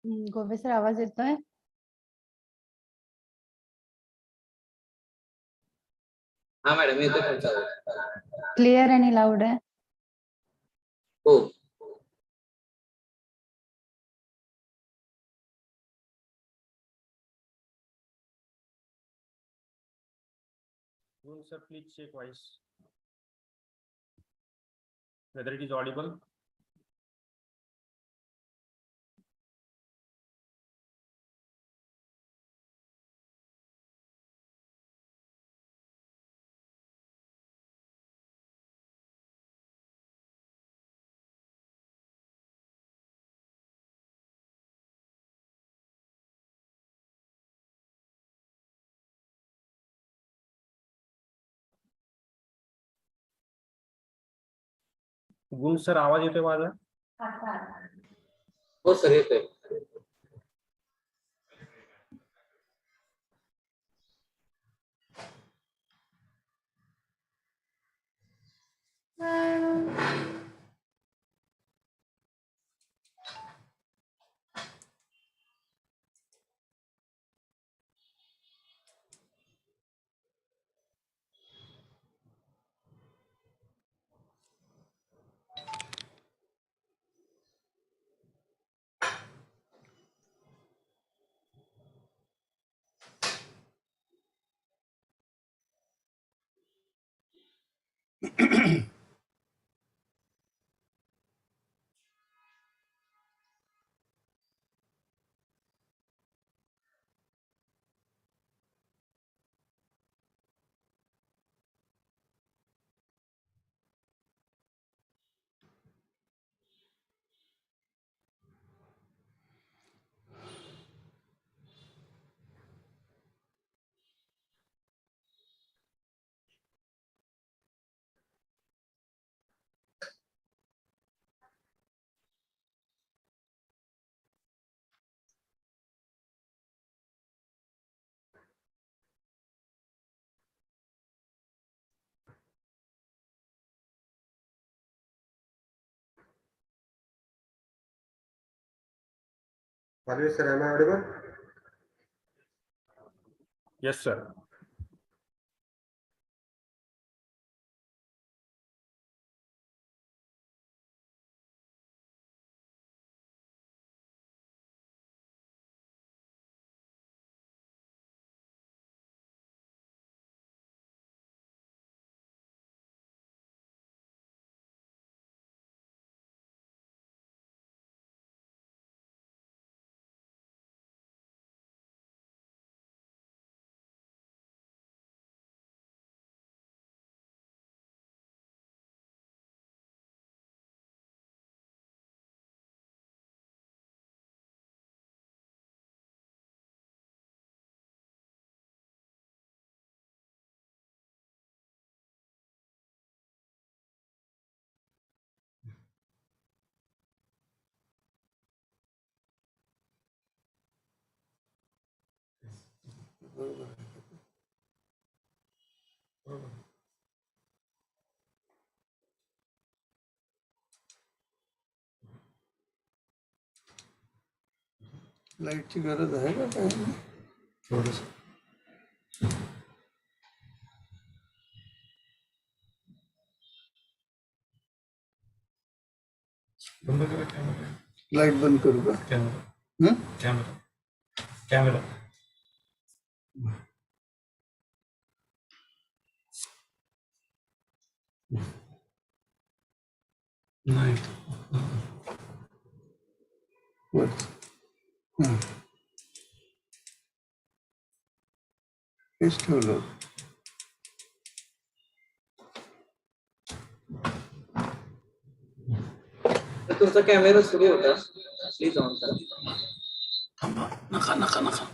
गोवे sir आवाज येतोय? हा मॅडम येतोय तुमचा आवाज. क्लिअर आणि लाऊड आहे? हो. Sir, please check voice whether it is audible. गुण सर आवाज येतोय माझा? हो सर येतोय. Sir, am I audible? Yes, sir. लाईटची गरज आहे का काय? थोडस बंद करा कॅमेरा. लाईट बंद करू का? कॅमेरा कॅमेरा कॅमेरा नाही हेच ठेवलं. तुमचा कॅमेरा सुरू होता, प्लीज ऑन करा. थांबा, नका नका नका.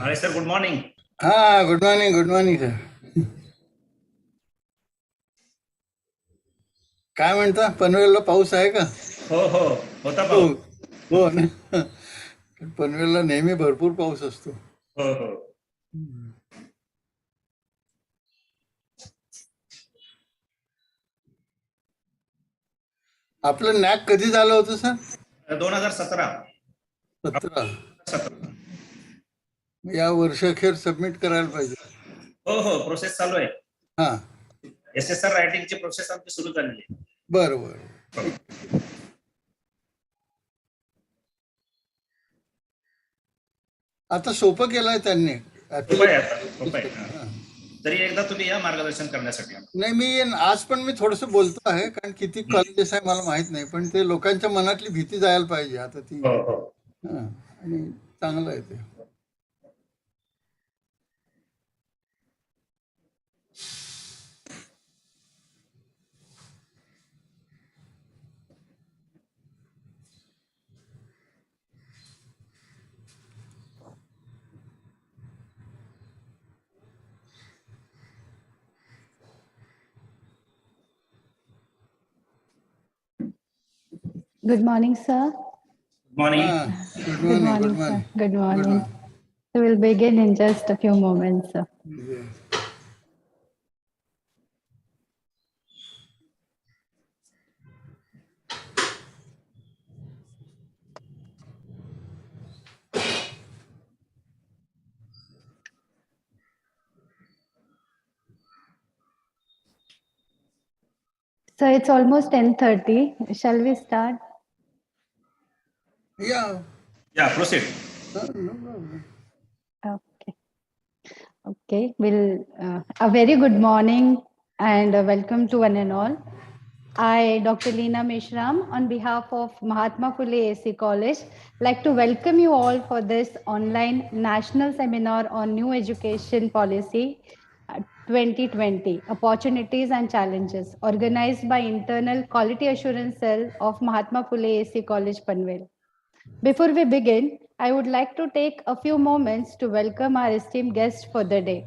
अरे सर गुड मॉर्निंग. हा गुड मॉर्निंग सर. काय म्हणता, पनवेलला पाऊस आहे का? हो हो होता हो पाऊस. हो ना. पनवेलला नेहमी भरपूर पाऊस असतो. हो हो. आपलं नॅक कधी झालं होतं सर? 2017. 17. या वर्षाखेर सबमिट करायला पाहिजे. हो हो प्रोसेस चालू आहे. हा SSR रायटिंगची प्रोसेस आमची सुरू झालेली आहे. बरं बरं. आता सोपं केलंय त्यांनी. सोपं आहे आता, सोपं आहे. हा. तरी एकदा तुम्ही या मार्गदर्शन करण्यासाठी. नाही मी आज पण मी थोडस बोलतो आहे, कारण किती कॉलेजेस आहे मला माहित नाही, पण ते लोकांच्या मनातली भीती जायला पाहिजे आता ती. हो हो. आणि चांगलं आहे ते. Good morning, sir. Good morning. Good Good morning. morning, sir. Good morning. So we'll begin in just a few moments, sir. So it's almost 10:30. Shall we start? Yeah. Yeah, proceed. No problem. Okay. Okay. A very good morning and welcome to one and all. I, Dr. Leena Meshram, on behalf of Mahatma Phule AC College, like to welcome you all for this online national seminar on new education policy 2020, opportunities and challenges, organized by Internal Quality Assurance Cell of Mahatma Phule AC College, Panvel. Before we begin, I would like to take a few moments to welcome our esteemed guest for the day.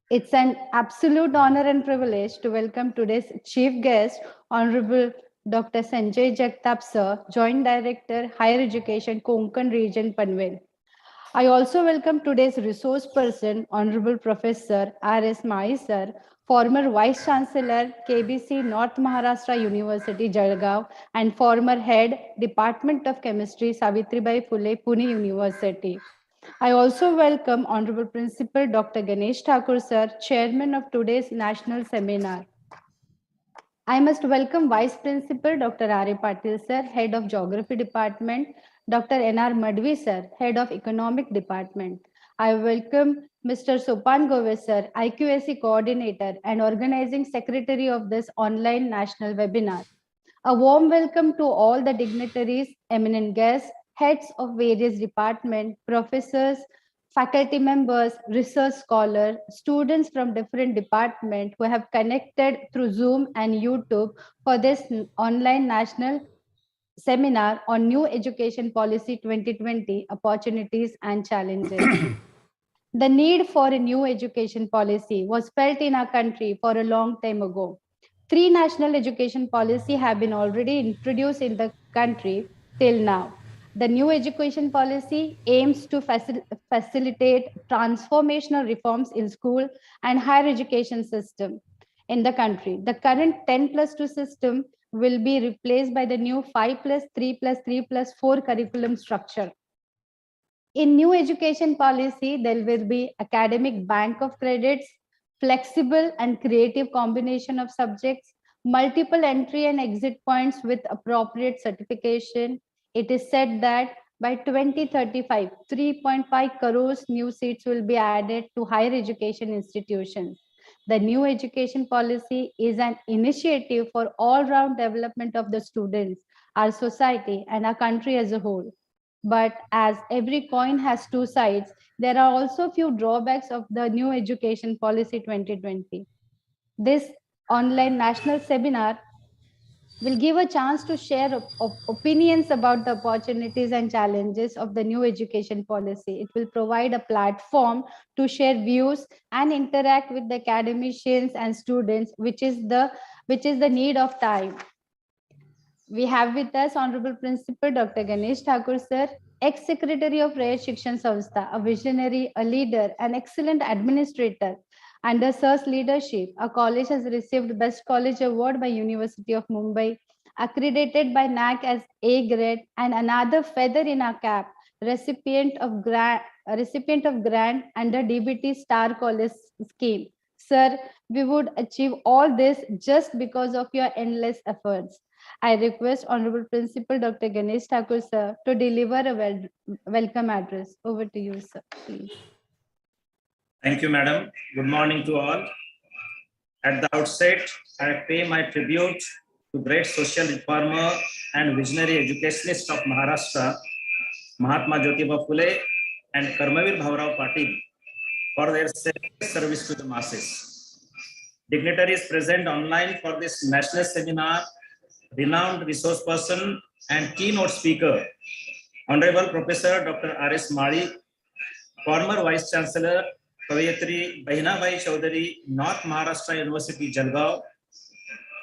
It's an absolute honor and privilege to welcome today's chief guest, Honorable Dr. Sanjay Jagtap Sir, Joint Director, Higher Education, Konkan Region, Panvel. I also welcome today's resource person, Honorable Professor R.S. Mai Sir, former Vice Chancellor, KBC North Maharashtra University, Jalgaon, and former Head, Department of Chemistry, Savitribai Phule, Pune University. I also welcome Honorable Principal Dr. Ganesh Thakur Sir, Chairman of today's national seminar. I must welcome Vice Principal Dr. R. A. Patil Sir, Head of Geography Department, Dr. N.R. Madhvi Sir, Head of Economic Department. I welcome Mr. Sopan Gove Sir, IQAC Coordinator and Organizing Secretary of this online national webinar. A warm welcome to all the dignitaries, eminent guests, heads of various departments, professors, faculty members, research scholars, students from different departments who have connected through Zoom and YouTube for this online national seminar on New Education Policy 2020, Opportunities and Challenges. The need for a new education policy was felt in our country for a long time ago. 3 national education policies have been already introduced in the country till now. The new education policy aims to facilitate transformational reforms in school and higher education system in the country. The current 10+2 system will be replaced by the new 5+3+3+4 curriculum structure. In new education policy, there will be academic bank of credits, flexible and creative combination of subjects, multiple entry and exit points with appropriate certification. It is said that by 2035, 3.5 crores new seats will be added to higher education institutions. The new education policy is an initiative for all-round development of the students, our society, and our country as a whole. But as every coin has two sides, there are also few drawbacks of the new education policy 2020. This online national seminar will give a chance to share opinions about the opportunities and challenges of the new education policy. It will provide a platform to share views and interact with the academicians and students, which is the need of time. We have with us Honorable Principal Dr. Ganesh Thakur sir, ex-secretary of Rayat Shikshan Sanstha, a visionary, a leader, an excellent administrator. Under sir's leadership, our college has received Best College Award by University of Mumbai, accredited by NAC as A grade, and another feather in our cap, recipient of grant under DBT Star College scheme. Sir, we would achieve all this just because of your endless efforts. I request Honorable Principal Dr. Ganesh Thakur sir to deliver a welcome address. Over to you, sir, please. Thank you, madam. Good morning to all. At the outset, I pay my tribute to great social reformer and visionary educationist of Maharashtra, Mahatma Jyotiba Phule and Karmavir Bhavarao Patil, for their selfless service to the masses. Dignitaries present online for this national seminar, renowned resource person and keynote speaker, Honorable Professor Dr. R.S. Mali, former Vice Chancellor, Kaviyatri Bahinabai Chaudhary, North Maharashtra University, Jalgaon.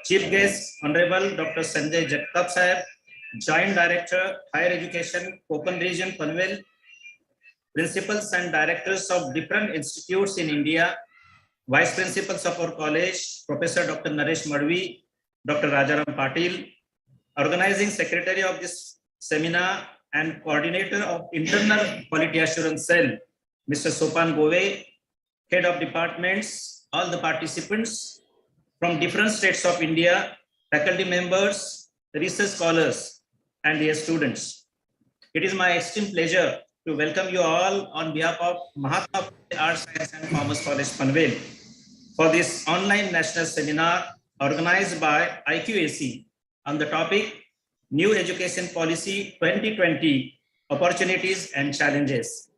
Chief guest, Honorable Dr. Sanjay Jagtap Sahib, Joint Director, Higher Education, Konkan Region, Panvel. Principals and directors of different institutes in India, Vice Principals of our college, Professor Dr. Naresh Madhvi, Dr. Rajaram Patil, Organizing Secretary of this seminar and Coordinator of Internal Quality Assurance Cell, Mr. Sopan Gove, Head of Departments, all the participants from different states of India, faculty members, research scholars, and their students. It is my esteemed pleasure to welcome you all on behalf of Mahatma Phule Arts, Science and Commerce College, Panvel, for this online national seminar organized by IQAC on the topic New Education Policy 2020, Opportunities and Challenges.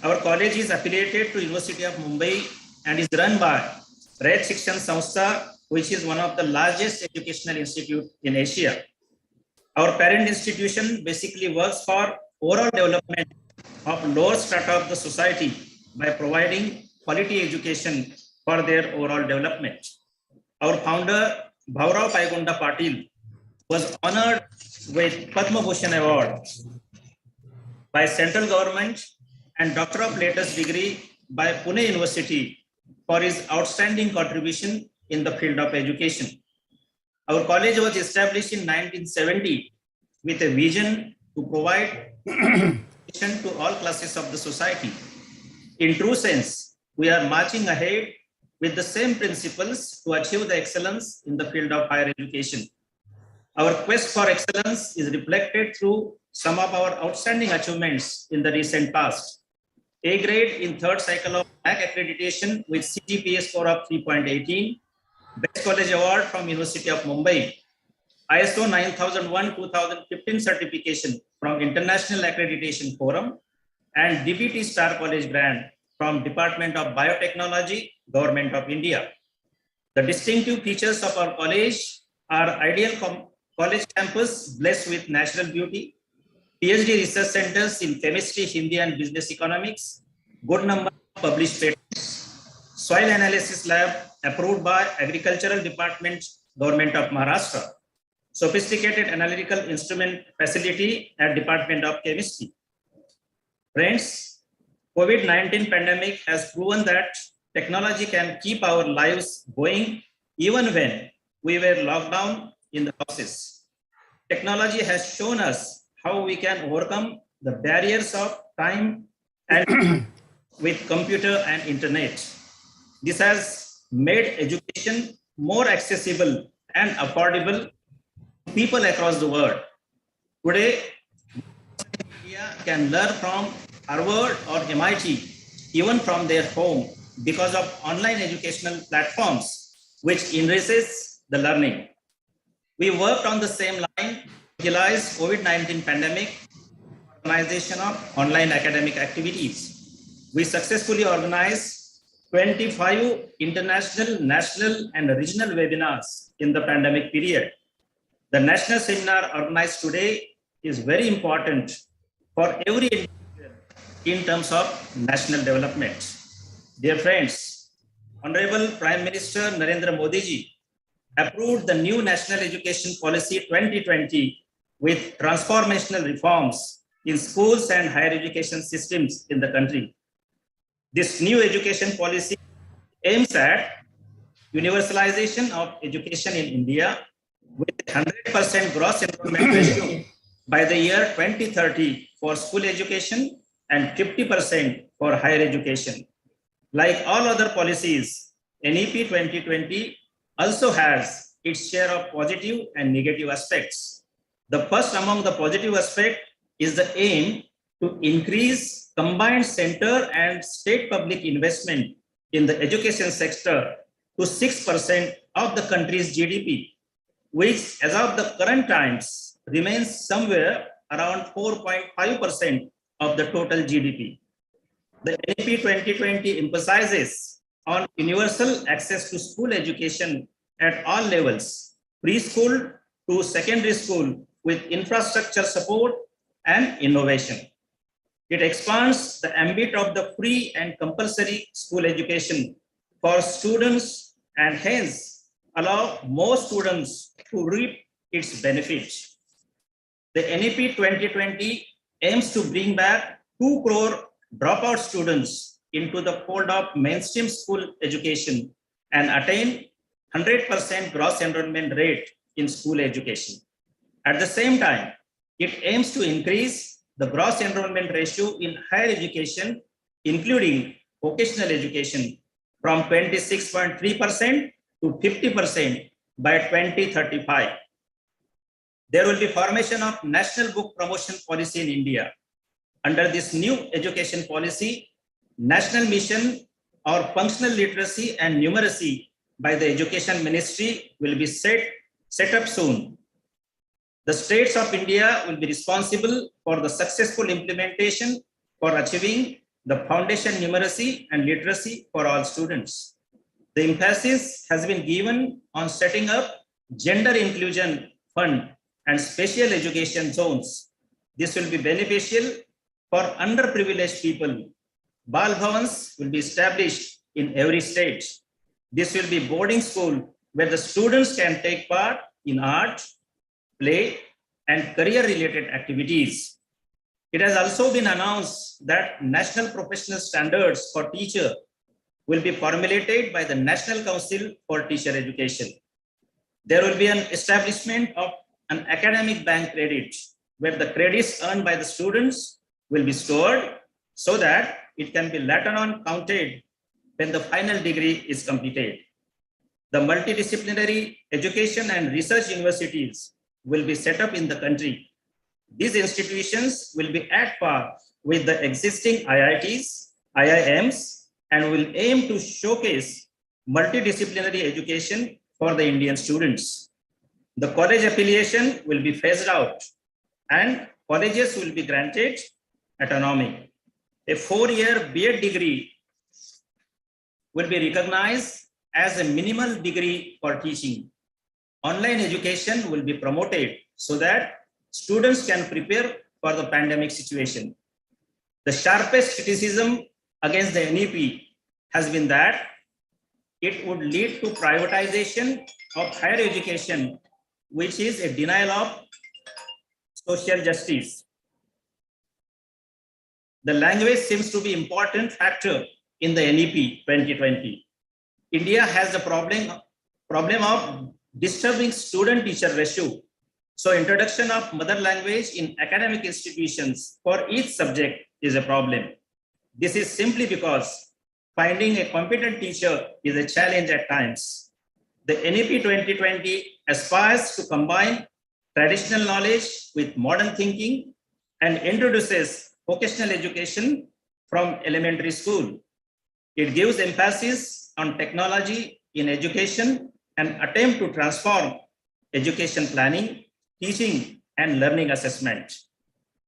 Our college is affiliated to University of Mumbai and is run by Rayat Shikshan Sanstha, which is one of the largest educational institutes in Asia. Our parent institution basically works for overall development of lower strata of the society by providing quality education for their overall development. Our founder, Bhavarao Paigunda Patil, was honored with Padma Bhushan Award by central government and Doctor of Letters degree by Pune University for his outstanding contribution in the field of education. Our college was established in 1970 with a vision to provide education to all classes of the society. In true sense, we are marching ahead with the same principles to achieve the excellence in the field of higher education. Our quest for excellence is reflected through some of our outstanding achievements in the recent past. A grade in third cycle of NAC accreditation with CGPA score of 3.18, Best College Award from University of Mumbai, ISO 9001-2015 certification from International Accreditation Forum, and DBT Star College grant from Department of Biotechnology, Government of India. The distinctive features of our college are ideal college campus blessed with natural beauty, PhD research centers in chemistry, Hindi and business economics, good number of published patents, soil analysis lab approved by Agricultural Department, Government of Maharashtra, sophisticated analytical instrument facility at Department of Chemistry. Friends, COVID-19 pandemic has proven that technology can keep our lives going even when we were locked down in the houses. Technology has shown us how we can overcome the barriers of time and with computer and internet. This has made education more accessible and affordable to people across the world. Today, India can learn from Harvard or MIT, even from their home, because of online educational platforms, which enriches the learning. We worked on the same line to utilize COVID-19 pandemic, organization of online academic activities. We successfully organized 25 international, national, and regional webinars in the pandemic period. The national seminar organized today is very important for every individual in terms of national development. Dear friends, Honorable Prime Minister Narendra Modi ji approved the new National Education Policy 2020 with transformational reforms in schools and higher education systems in the country. This new education policy aims at universalization of education in India with 100% gross enrollment ratio by the year 2030 for school education and 50% for higher education. Like all other policies, NEP 2020 also has its share of positive and negative aspects. The first among the positive aspect is the aim to increase combined center and state public investment in the education sector to 6% of the country's GDP, which as of the current times remains somewhere around 4.5% of the total GDP. The NEP 2020 emphasizes on universal access to school education at all levels, preschool to secondary school with infrastructure support and innovation. It expands the ambit of the free and compulsory school education for students and hence allow more students to reap its benefits. The NEP 2020 aims to bring back 2 crore dropout students into the fold of mainstream school education and attain 100% gross enrollment rate in school education. At the same time, it aims to increase the gross enrollment ratio in higher education, including vocational education, from 26.3% to 50% by 2035. There will be formation of national book promotion policy in India. Under this new education policy, national mission or functional literacy and numeracy by the Education Ministry will be set up soon. The states of India will be responsible for the successful implementation for achieving the foundation numeracy and literacy for all students. The emphasis has been given on setting up gender inclusion fund and special education zones. This will be beneficial for underprivileged people. Bal Bhavans will be established in every state. This will be boarding school where the students can take part in art, play, and career-related activities. It has also been announced that national professional standards for teacher will be formulated by the National Council for Teacher Education. There will be an establishment of an academic bank credit where the credits earned by the students will be stored so that it can be later on counted when the final degree is completed. The multidisciplinary education and research universities will be set up in the country. These institutions will be at par with the existing IITs, IIMs, and will aim to showcase multidisciplinary education for the Indian students. The college affiliation will be phased out and colleges will be granted autonomy. A 4-year B.Ed degree will be recognized as a minimal degree for teaching. Online education will be promoted so that students can prepare for the pandemic situation. The sharpest criticism against the NEP has been that it would lead to privatization of higher education, which is a denial of social justice. The language seems to be an important factor in the NEP 2020. India has a problem of disturbing student-teacher ratio. So introduction of mother language in academic institutions for each subject is a problem. This is simply because finding a competent teacher is a challenge at times. The NEP 2020 aspires to combine traditional knowledge with modern thinking and introduces vocational education from elementary school. It gives emphasis on technology in education and attempt to transform education planning, teaching, and learning assessment.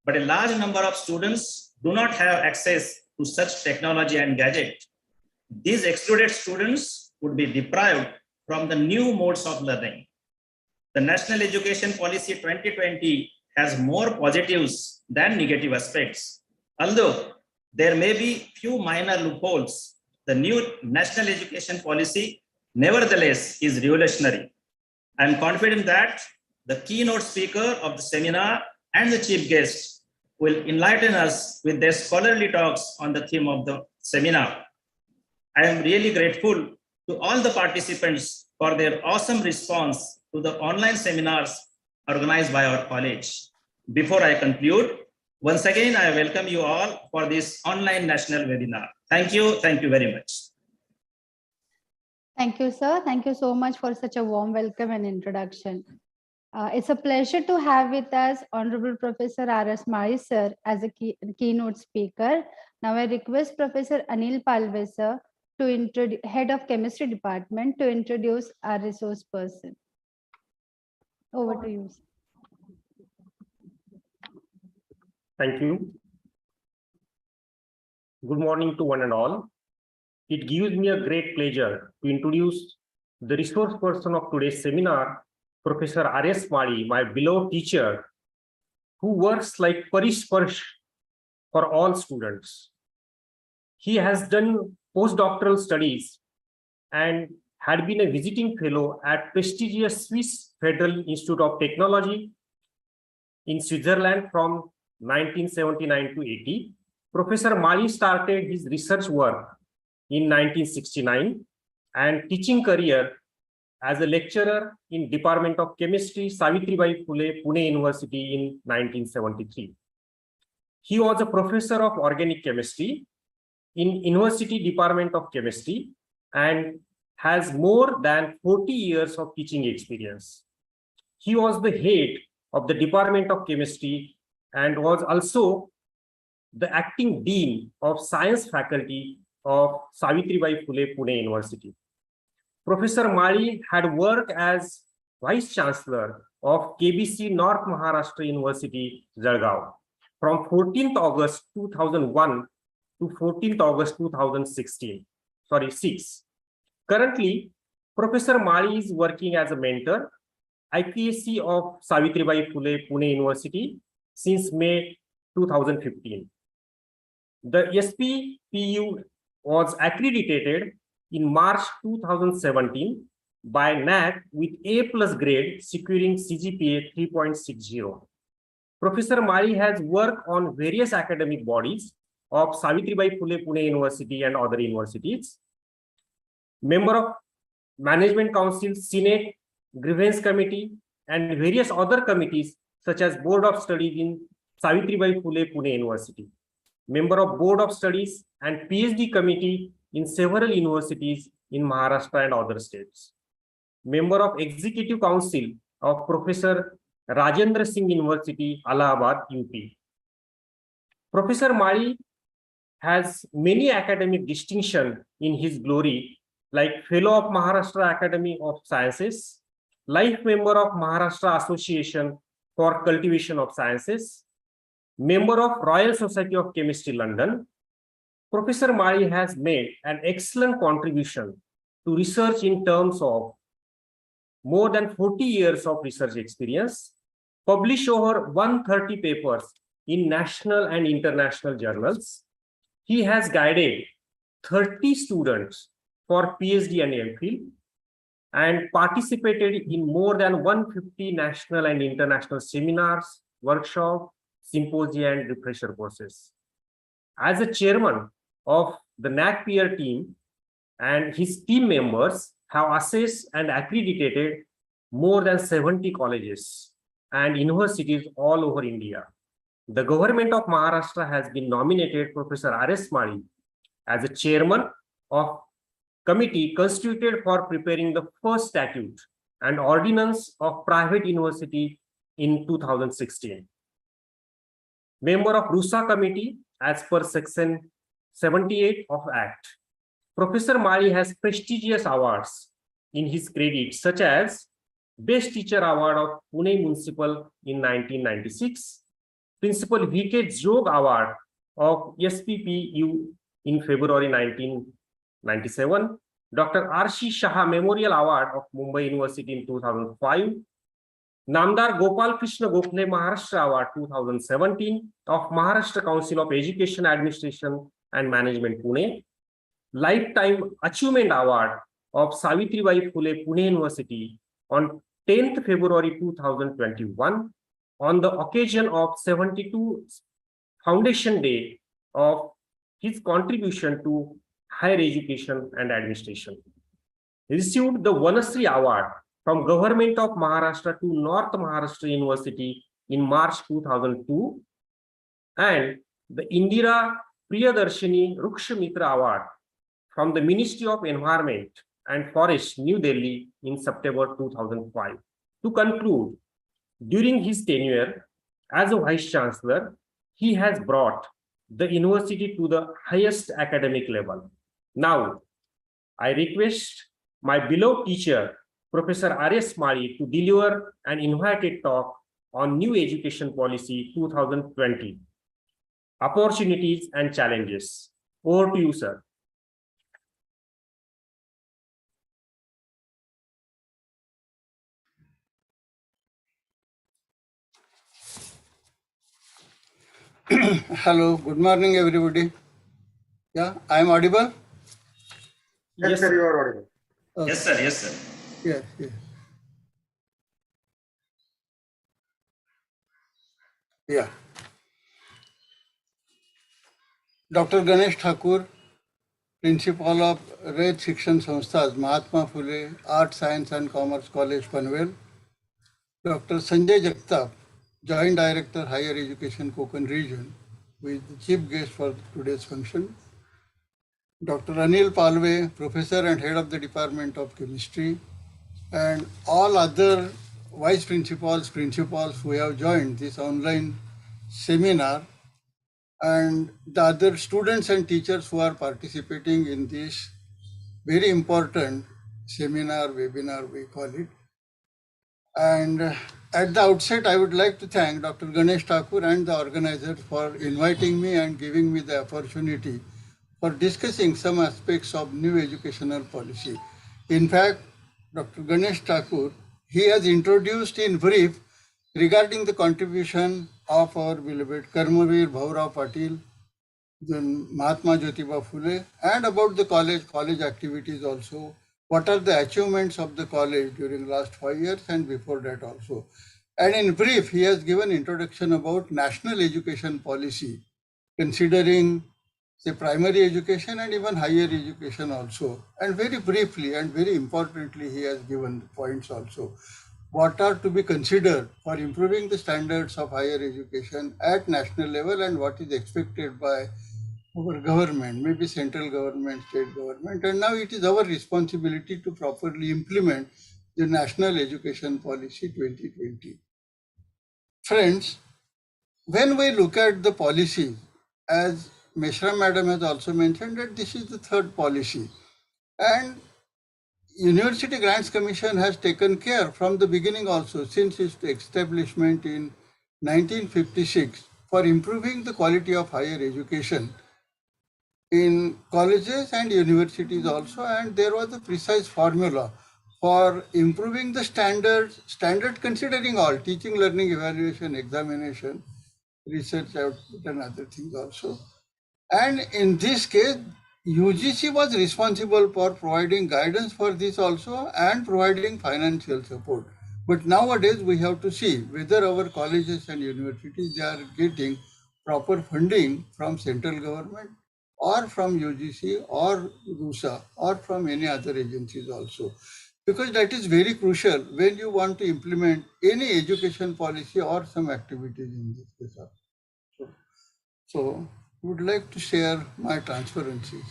But a large number of students do not have access to such technology and gadget. these excluded students would be deprived from the new modes of learning. The National Education Policy 2020 has more positives than negative aspects. Although there may be few minor loopholes, the new National Education Policy nevertheless is revolutionary. I am confident that the keynote speaker of the seminar and the chief guest will enlighten us with their scholarly talks on the theme of the seminar. I am really grateful to all the participants for their awesome response to the online seminars organized by our college. Before I conclude, once again, I welcome you all for this online national webinar. Thank you very much. Thank you, sir. Thank you so much for such a warm welcome and introduction. It's a pleasure to have with us Honorable Professor R.S. Mari, sir, as a keynote speaker. Now I request Professor Anil Palve, sir, to introduce Head of Chemistry Department, to introduce our resource person. Over to you, sir. Thank you. Good morning to one and all. It gives me a great pleasure to introduce the resource person of today's seminar, Professor R.S. Mari, my beloved teacher, who works like Parisparsh for all students. He has done postdoctoral studies and had been a visiting fellow at prestigious Swiss Federal Institute of Technology in Switzerland from 1979 to 80. Professor Mari started his research work in 1969 and teaching career as a lecturer in Department of Chemistry, Savitribai Phule, Pune University in 1973. He was a professor of organic chemistry in University Department of Chemistry and has more than 40 years of teaching experience. He was the head of the Department of Chemistry and was also the acting dean of science faculty of Savitribai Phule, Pune University. Professor Mari had worked as Vice Chancellor of KBC North Maharashtra University, Jalgaon, from 14th August 2001 to 14th August 2006. Currently, Professor Mari is working as a mentor, IPSC of Savitribai Phule, Pune University since May 2015. The SPPU was accredited in March 2017 by NAC with A+ grade, securing CGPA 3.60. Professor Mari has worked on various academic bodies of Savitribai Phule, Pune University and other universities. Member of Management Council, Senate, Grievance Committee, and various other committees such as Board of Studies in Savitribai Phule, Pune University. Member of Board of Studies and PhD Committee in several universities in Maharashtra and other states. Member of Executive Council of Professor Rajendra Singh University, Allahabad, UP. Professor Mari has many academic distinctions in his glory, like Fellow of Maharashtra Academy of Sciences, Life Member of Maharashtra Association for Cultivation of Sciences, Member of Royal Society of Chemistry, London. Professor Mari has made an excellent contribution to research in terms of more than 40 years of research experience, published over 130 papers in national and international journals. He has guided 30 students for PhD and MPhil and participated in more than 150 national and international seminars, workshops, symposia, and refresher courses. As a chairman of the NAC peer team, and his team members have assessed and accredited more than 70 colleges and universities all over India. The government of Maharashtra has been nominated Professor R.S. Mari as a chairman of committee constituted for preparing the first statute and ordinance of private university in 2016. Member of RUSA committee as per section 78 of Act. Professor Mari has prestigious awards in his credit, such as Best Teacher Award of Pune Municipal in 1996, Principal V.K. Jog Award of SPPU in February 97, Dr. R.C. Shah Memorial Award of Mumbai University in 2005, Namdar Gopal Krishna Gokhale Maharashtra Award 2017 of Maharashtra Council of Education Administration and Management Pune, Lifetime Achievement Award of Savitribai Phule Pune University on 10th February 2021 on the occasion of 72 Foundation Day of his contribution to higher education and administration. He received the Vanasri Award from Government of Maharashtra to North Maharashtra University in March 2002 and the Indira Priyadarshini Ruksha Mitra Award from the Ministry of Environment and Forest, New Delhi in September 2005. To conclude, during his tenure as a Vice Chancellor, he has brought the university to the highest academic level. Now, I request my beloved teacher, Professor R.S. Mali, to deliver an invited talk on New Education Policy 2020, Opportunities and Challenges. Over to you, sir. Hello, good morning, everybody. Yeah, I am audible? Yes, sir, you are audible. Okay. Yes, sir. Yes, sir. Yes, yes. Yeah. Dr. Ganesh Thakur, Principal of Red Shikshan Sanstha, Mahatma Phule Art, Science and Commerce College, Panvel. Dr. Sanjay Jagtap, Joint Director, Higher Education, Konkan Region, who is the chief guest for today's function. Dr. Anil Palve, Professor and Head of the Department of Chemistry, and all other vice principals who have joined this online seminar, and the other students and teachers who are participating in this very important seminar, webinar, we call it. And at the outset, I would like to thank Dr. Ganesh Thakur and the organizers for inviting me and giving me the opportunity for discussing some aspects of new educational policy. In fact, Dr. Ganesh Thakur, he has introduced in brief regarding the contribution of our beloved Karmavir Bhaurao Patil, then Mahatma Jyotiba Phule, and about the college activities also. What are the achievements of the college during last 5 years and before that also. And in brief, he has given introduction about national education policy, considering say primary education and even higher education also. And very briefly and very importantly, he has given points also. What are to be considered for improving the standards of higher education at national level and what is expected by our government, maybe central government, state government, and now it is our responsibility to properly implement the National Education Policy 2020. Friends, when we look at the policy, as Meshram Madam has also mentioned that this is the third policy, and University Grants Commission has taken care from the beginning also, since its establishment in 1956, for improving the quality of higher education in colleges and universities also, and there was a precise formula for improving the standard considering all teaching, learning, evaluation, examination, research output and other things also. And in this case, UGC was responsible for providing guidance for this also and providing financial support. But nowadays we have to see whether our colleges and universities, they are getting proper funding from central government or from UGC or RUSA or from any other agencies also. Because that is very crucial when you want to implement any education policy or some activities in this case. So would like to share my transparencies.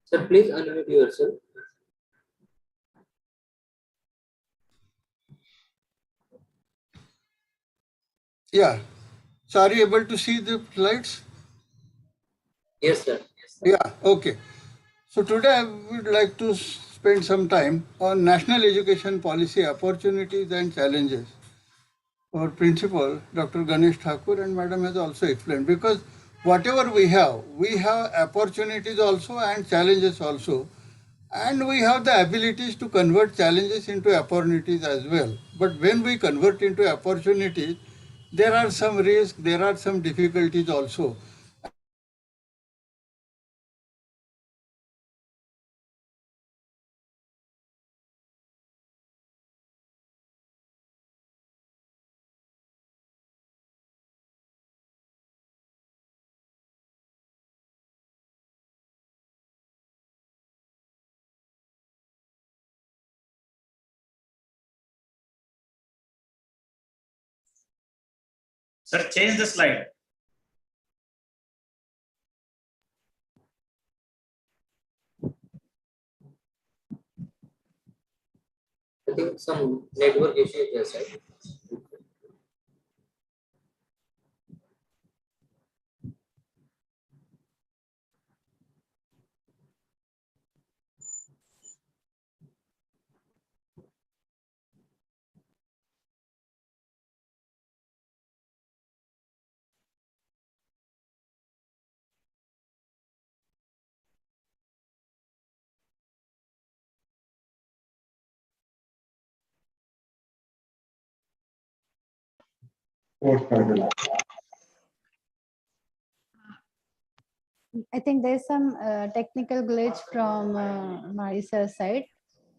Sir, please unmute yourself. Yeah. So are you able to see the slides? Yes, sir. Yeah, okay. So today I would like to spend some time on national education policy opportunities and challenges. Our principal, Dr. Ganesh Thakur, and Madam has also explained, because whatever we have opportunities also and challenges also, and we have the abilities to convert challenges into opportunities as well. But when we convert into opportunities, there are some risks, there are some difficulties also. Sir, change the slide. I think some network issue is there, sir. I think there's some technical glitch from Marisa's side.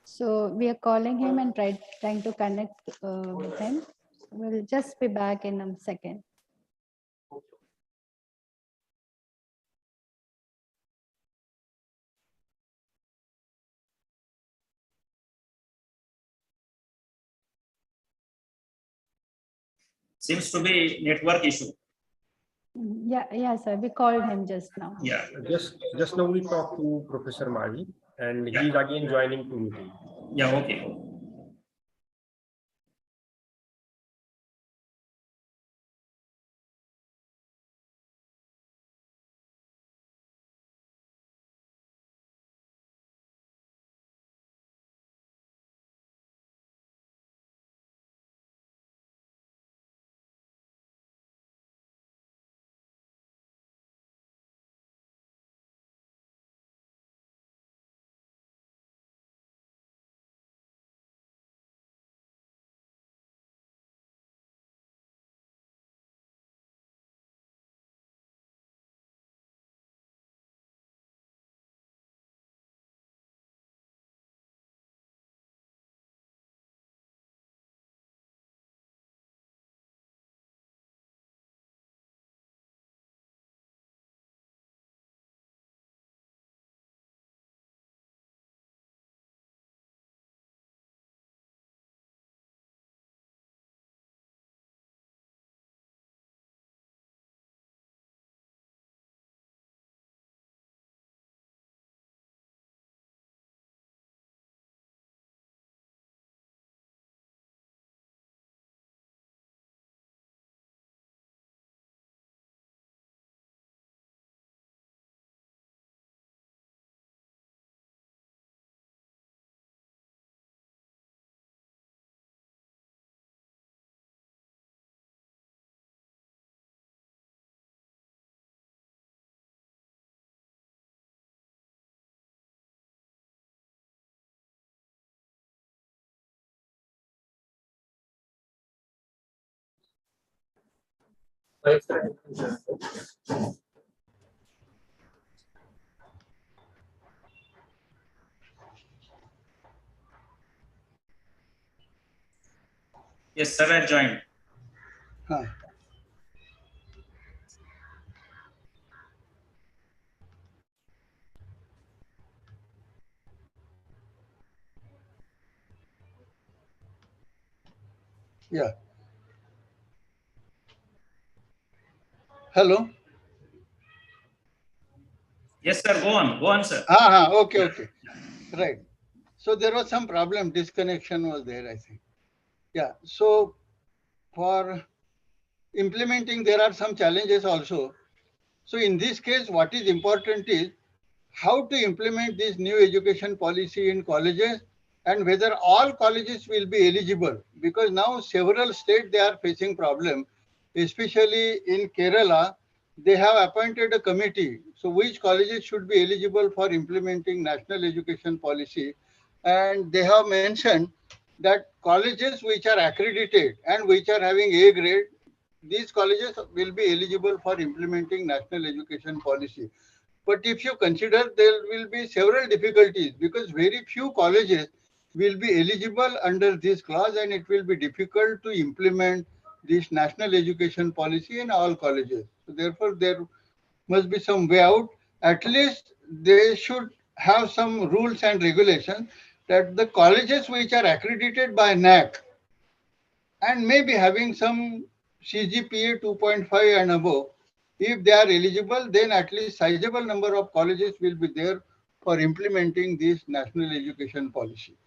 So we are calling him and trying to connect with him. We'll just be back in a second. Seems to be network issue. Yeah, sir. We called him just now. Yeah. Just now we talked to Professor Mali, and he is again joining to meeting. Yeah, okay. Right, sir. Yes, sir, I joined. Huh. Yeah. Hello. Yes, sir, go on. Go on, sir. Okay. Right. So there was some problem, disconnection was there, I think. Yeah. So for implementing there are some challenges also. So in this case, what is important is how to implement this new education policy in colleges and whether all colleges will be eligible, because now several states they are facing problem, especially in Kerala. They have appointed a committee, so which colleges should be eligible for implementing national education policy, and they have mentioned that colleges which are accredited and which are having A grade, these colleges will be eligible for implementing national education policy. But if you consider, there will be several difficulties because very few colleges will be eligible under this clause, and it will be difficult to implement this national education policy in all colleges. So therefore, there must be some way out. At least they should have some rules and regulations that the colleges which are accredited by NAC and maybe having some CGPA 2.5 and above, if they are eligible, then at least sizable number of colleges will be there for implementing this national education policy.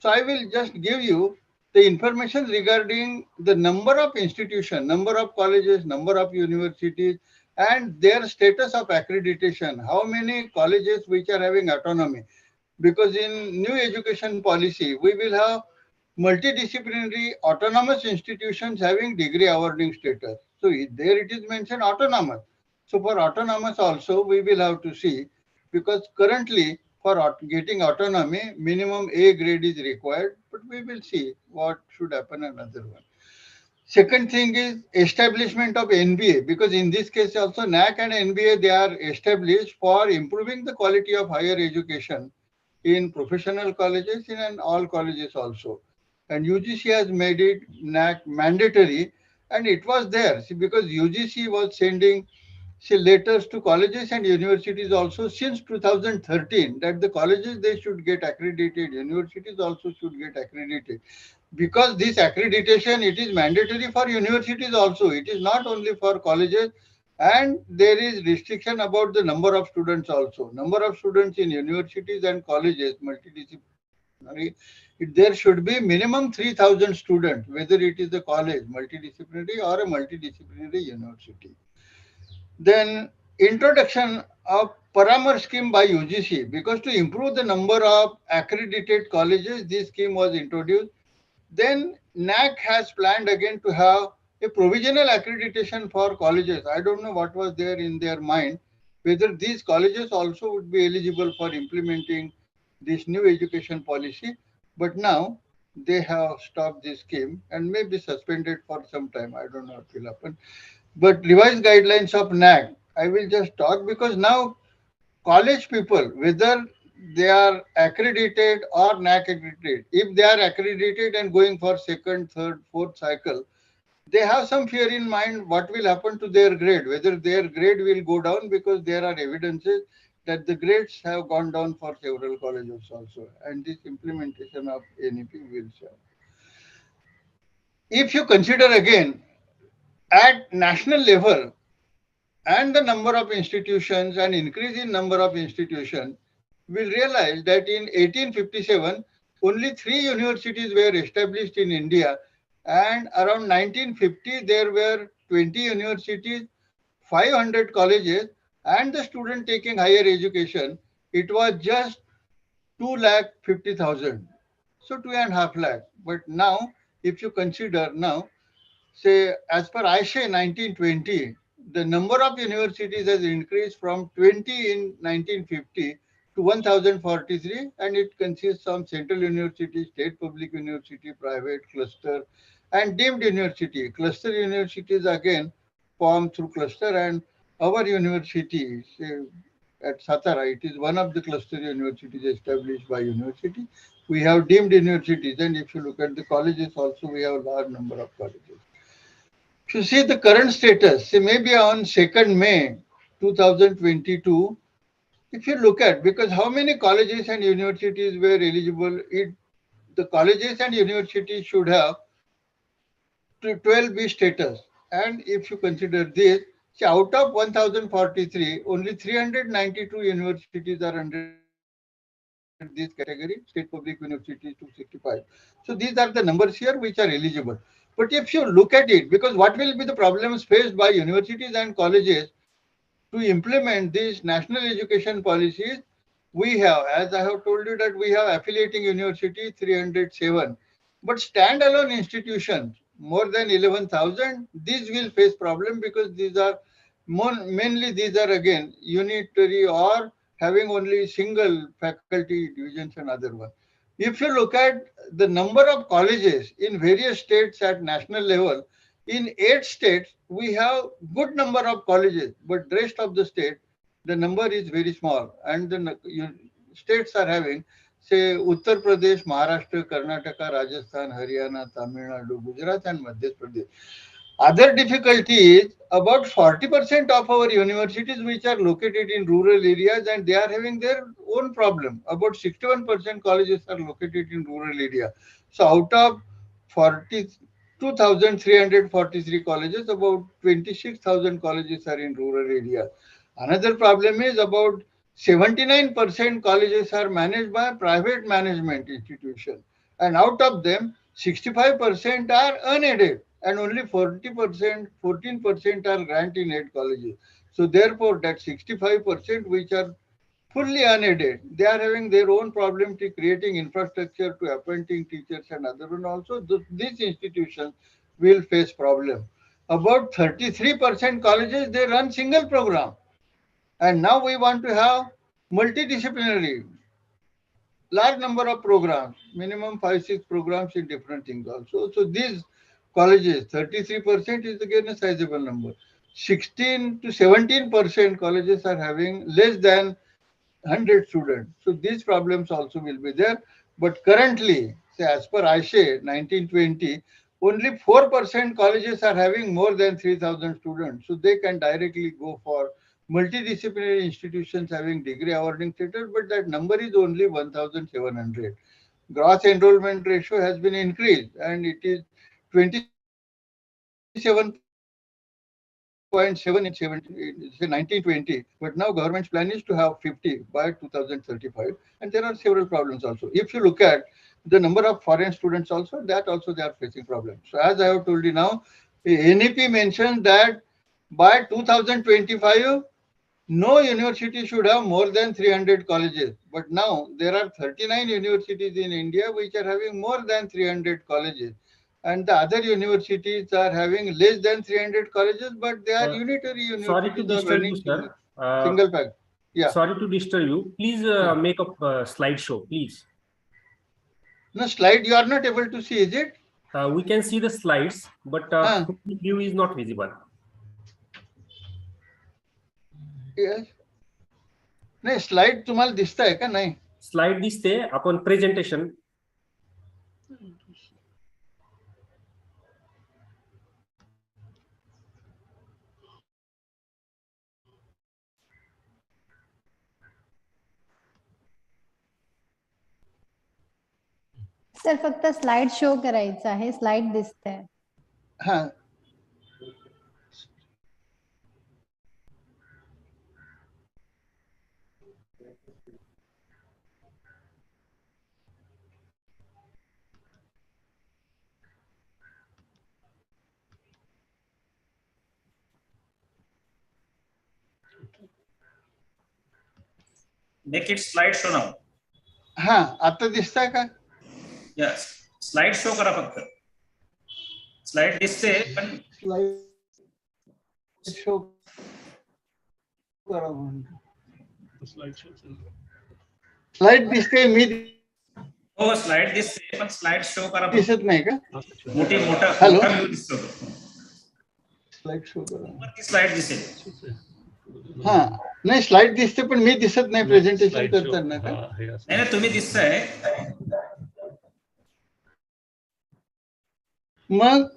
So I will just give you the information regarding the number of institutions, number of colleges, number of universities, and their status of accreditation. How many colleges which are having autonomy? Because in new education policy, we will have multidisciplinary autonomous institutions having degree awarding status. So there it is mentioned autonomous. So for autonomous also we will have to see, because currently for getting autonomy minimum A grade is required, but we will see what should happen another one. Second thing is establishment of NBA, because in this case also NAC and NBA they are established for improving the quality of higher education in professional colleges and all colleges also. And UGC has made it mandatory, and it was there. See, because UGC was sending letters to colleges and universities also since 2013 that the colleges they should get accredited, universities also should get accredited. Because this accreditation, it is mandatory for universities also. It is not only for colleges, and there is restriction about the number of students also. Number of students in universities and colleges, multidisciplinary, there should be minimum 3,000 students, whether it is a college, multidisciplinary or a multidisciplinary university. Then introduction of Paramar scheme by UGC, because to improve the number of accredited colleges, this scheme was introduced. Then NAC has planned again to have a provisional accreditation for colleges. I don't know what was there in their mind, whether these colleges also would be eligible for implementing this new education policy. But now they have stopped this scheme and may be suspended for some time. I don't know what will happen. But revised guidelines of NAC, I will just talk, because now college people, whether they are accredited or NAC accredited, if they are accredited and going for second, third, fourth cycle, they have some fear in mind what will happen to their grade, whether their grade will go down, because there are evidences that the grades have gone down for several colleges also, and this implementation of NEP will show. If you consider again at national level, and the number of institutions and increase in number of institutions, we'll realize that in 1857, only 3 universities were established in India, and around 1950, there were 20 universities, 500 colleges, and the student taking higher education, it was just 2,50,000. So 2.5 lakh. But now, if you consider now, say, as per ISHA 1920, the number of universities has increased from 20 in 1950 to 1,043, and it consists of central university, state public university, private, cluster, and deemed university. Cluster universities again formed through cluster, and our university, say, at Satara, it is one of the cluster universities established by university. We have deemed universities, and if you look at the colleges also, we have a large number of colleges. If you see the current status, say maybe on 2nd May 2022, if you look at, because how many colleges and universities were eligible, the colleges and universities should have 12B status. And if you consider this, see, out of 1043, only 392 universities are under this category, state public universities 265. So these are the numbers here which are eligible. But if you look at it, because what will be the problems faced by universities and colleges to implement these national education policies, we have, as I have told you, that we have affiliating university 307, but standalone institutions more than 11,000. These will face problem because these are mainly these are again unitary or having only single faculty divisions and other one. If you look at the number of colleges in various states at national level, in 8 states, we have good number of colleges, but rest of the state, the number is very small. And the states are having, say, Uttar Pradesh, Maharashtra, Karnataka, Rajasthan, Haryana, Tamil Nadu, Gujarat, and Madhya Pradesh. Other difficulty is about 40% of our universities which are located in rural areas and they are having their own problem. About 61% colleges are located in rural area. So out of 42,343 colleges, about 26,000 colleges are in rural area. Another problem is about 79% colleges are managed by private management institution, and out of them 65% are unaided and only 40%, 14% are grant in aid colleges. So therefore that 65% which are fully unaided, they are having their own problem to creating infrastructure, to appointing teachers and other one also. These institutions will face problem. About 33% colleges, they run single program, and now we want to have multidisciplinary, large number of programs, minimum 5, 6 programs in different things also. So these colleges, 33% is again a sizable number. 16 to 17% colleges are having less than 100 students. So these problems also will be there. But currently, say as per ISHE 1920, only 4% colleges are having more than 3,000 students. So they can directly go for multidisciplinary institutions having degree awarding status, but that number is only 1,700. Gross enrollment ratio has been increased and it is 27.7 in 1920, but now government's plan is to have 50 by 2035, and there are several problems also. If you look at the number of foreign students also, that also they are facing problems. So as I have told you now, NEP mentioned that by 2025, no university should have more than 300 colleges. But now there are 39 universities in India which are having more than 300 colleges. And the other universities are having less than 300 colleges, but they are unitary Sorry to universities are disturb you, running sir. single pack. Yeah. Sorry to disturb you. Please Yeah. make a slideshow, please. No slide you are not able to see, is it? We can see the slides, but full view is not visible. Yes. नाही slide तुम्हाला दिसताय का नाही? Slide दिसते आपण presentation sir फक्त slide show करायचं आहे, स्लाइड दिसते. हा. Make it slideshow now. हा आता दिसताय का? Yes, slide show करा फक्त. Slide दिसते पण स्लाइड शो करा म्हणतो. स्लाइड दिसते, मी हो स्लाइड दिसते पण स्लाइड शो करा. दिसत नाही का? मोठा हॅलो, व्ह्यू दिसतो. स्लाइड शो करा. वरती स्लाइड दिसेल. हा नाही स्लाइड दिसते पण मी दिसत नाही प्रेझेंटेशन करताना का? नाही तुम्ही दिसताय. मग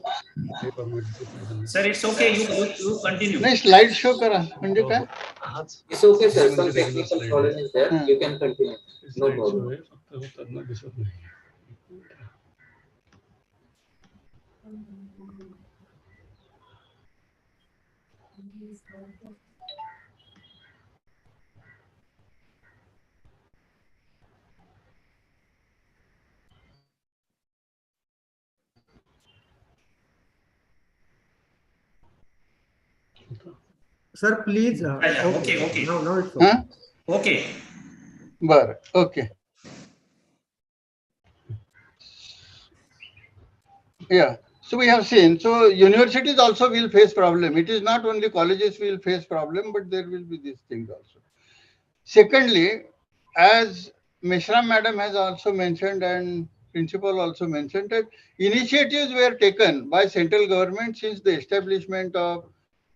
sir it's okay, you continue. नाही स्लाइड शो करा म्हणजे काय? It's okay, sir. Some technical problem is there. You can continue. No problem. Sir, please. Okay. Now it's okay. Okay. Bar. Okay. Yeah. So we have seen. So universities also will face problem. It is not only colleges will face problem, but there will be these things also. Secondly, as Mishra Madam has also mentioned and principal also mentioned that initiatives were taken by central government since the establishment of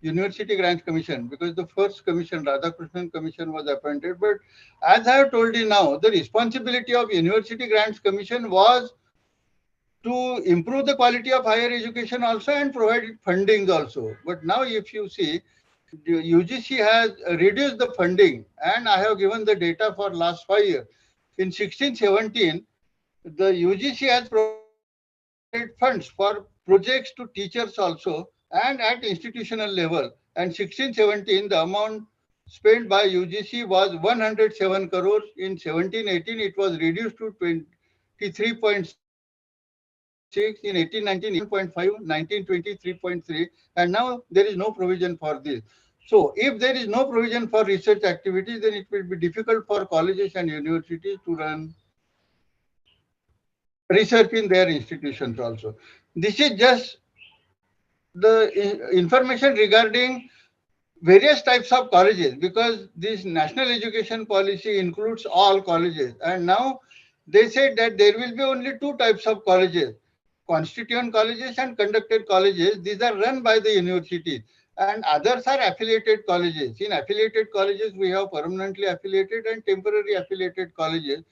University Grants Commission, because the first commission, Radhakrishnan Commission, was appointed. But as I have told you now, the responsibility of University Grants Commission was to improve the quality of higher education also and provide fundings also. But now if you see, the UGC has reduced the funding, and I have given the data for last 5 years. In 16-17, the UGC has provided funds for projects to teachers also and at institutional level. And 16-17, the amount spent by UGC was 107 crores. In 17-18, it was reduced to 23.6. In 18-19, 11.5, 19-20, 3.3, and now there is no provision for this. So if there is no provision for research activities, then it will be difficult for colleges and universities to run research in their institutions also. This is just the information regarding various types of colleges, because this national education policy includes all colleges, and now they said that there will be only two types of colleges: constituent colleges and conducted colleges. These are run by the universities, and others are affiliated colleges. In affiliated colleges, we have permanently affiliated and temporary affiliated colleges.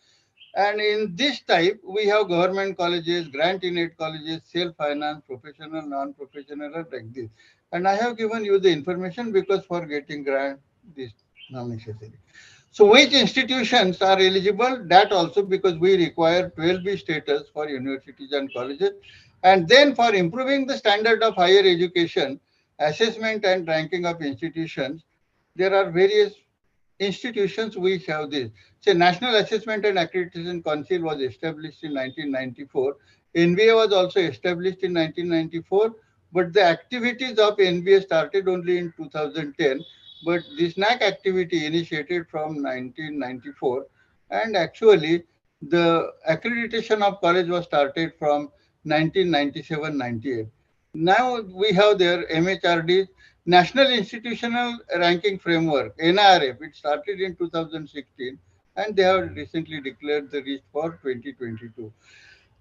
And in this type, we have government colleges, grant-in-aid colleges, self-finance, professional, non-professional, and like this. And I have given you the information because for getting grant, this is not necessary. So which institutions are eligible? That also, because we require 12B status for universities and colleges. And then for improving the standard of higher education, assessment and ranking of institutions, there are various institutions which have this. Say, National Assessment and Accreditation Council was established in 1994. NBA was also established in 1994, but the activities of NBA started only in 2010. But this NAC activity initiated from 1994, and actually the accreditation of college was started from 1997-98. Now we have their MHRD, National Institutional Ranking Framework, NIRF. It started in 2016, and they have recently declared the list for 2022.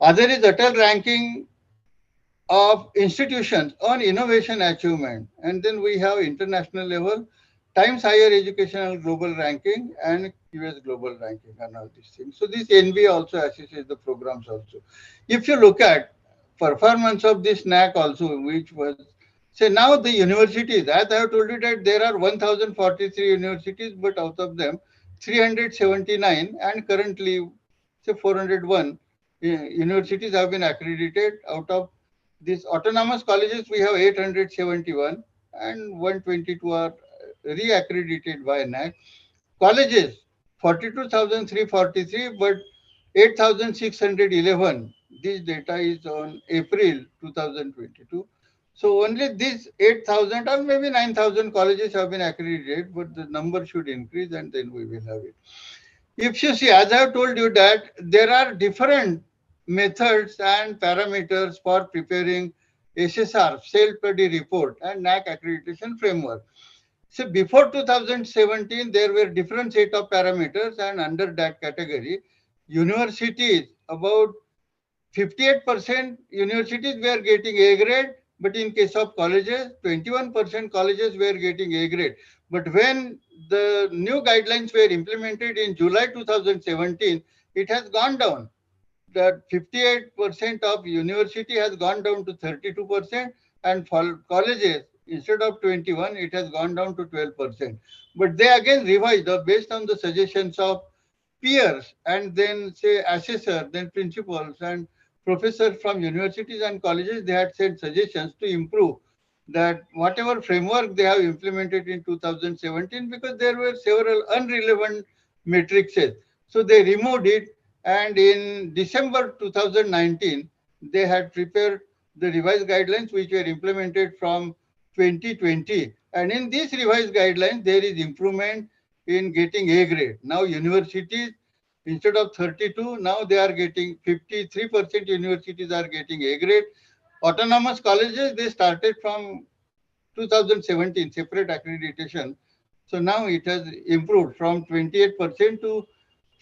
Other is Atal Ranking of Institutions on Innovation Achievement. And then we have international level, Times Higher Educational Global Ranking, and US Global Ranking, and all these things. So this NBA also assesses the programs also. If you look at performance of this NAC also, which was, say now the universities, as I have told you that there are 1043 universities, but out of them 379 and currently say 401 universities have been accredited. Out of these autonomous colleges, we have 871 and 122 are re-accredited by NAC. Colleges, 42,343, but 8,611. This data is on April 2022. So only these 8,000 or maybe 9,000 colleges have been accredited, but the number should increase and then we will have it. If you see, as I have told you that there are different methods and parameters for preparing SSR, self-study report, and NAC accreditation framework. So before 2017, there were different set of parameters, and under that category, universities, about 58% universities were getting A grade, but in case of colleges, 21% colleges were getting A grade. But when the new guidelines were implemented in July 2017, it has gone down. That 58% of university has gone down to 32%, and for colleges, instead of 21, it has gone down to 12%. But they again revised based on the suggestions of peers and then say assessor, then principals and professors from universities and colleges. They had sent suggestions to improve that whatever framework they have implemented in 2017, because there were several unrelevant matrices. So they removed it, and in December 2019, they had prepared the revised guidelines which were implemented from 2020. And in these revised guidelines, there is improvement in getting A grade. Now universities, instead of 32, now they are getting 53% universities are getting A grade. Autonomous colleges, they started from 2017, separate accreditation. So now it has improved from 28% to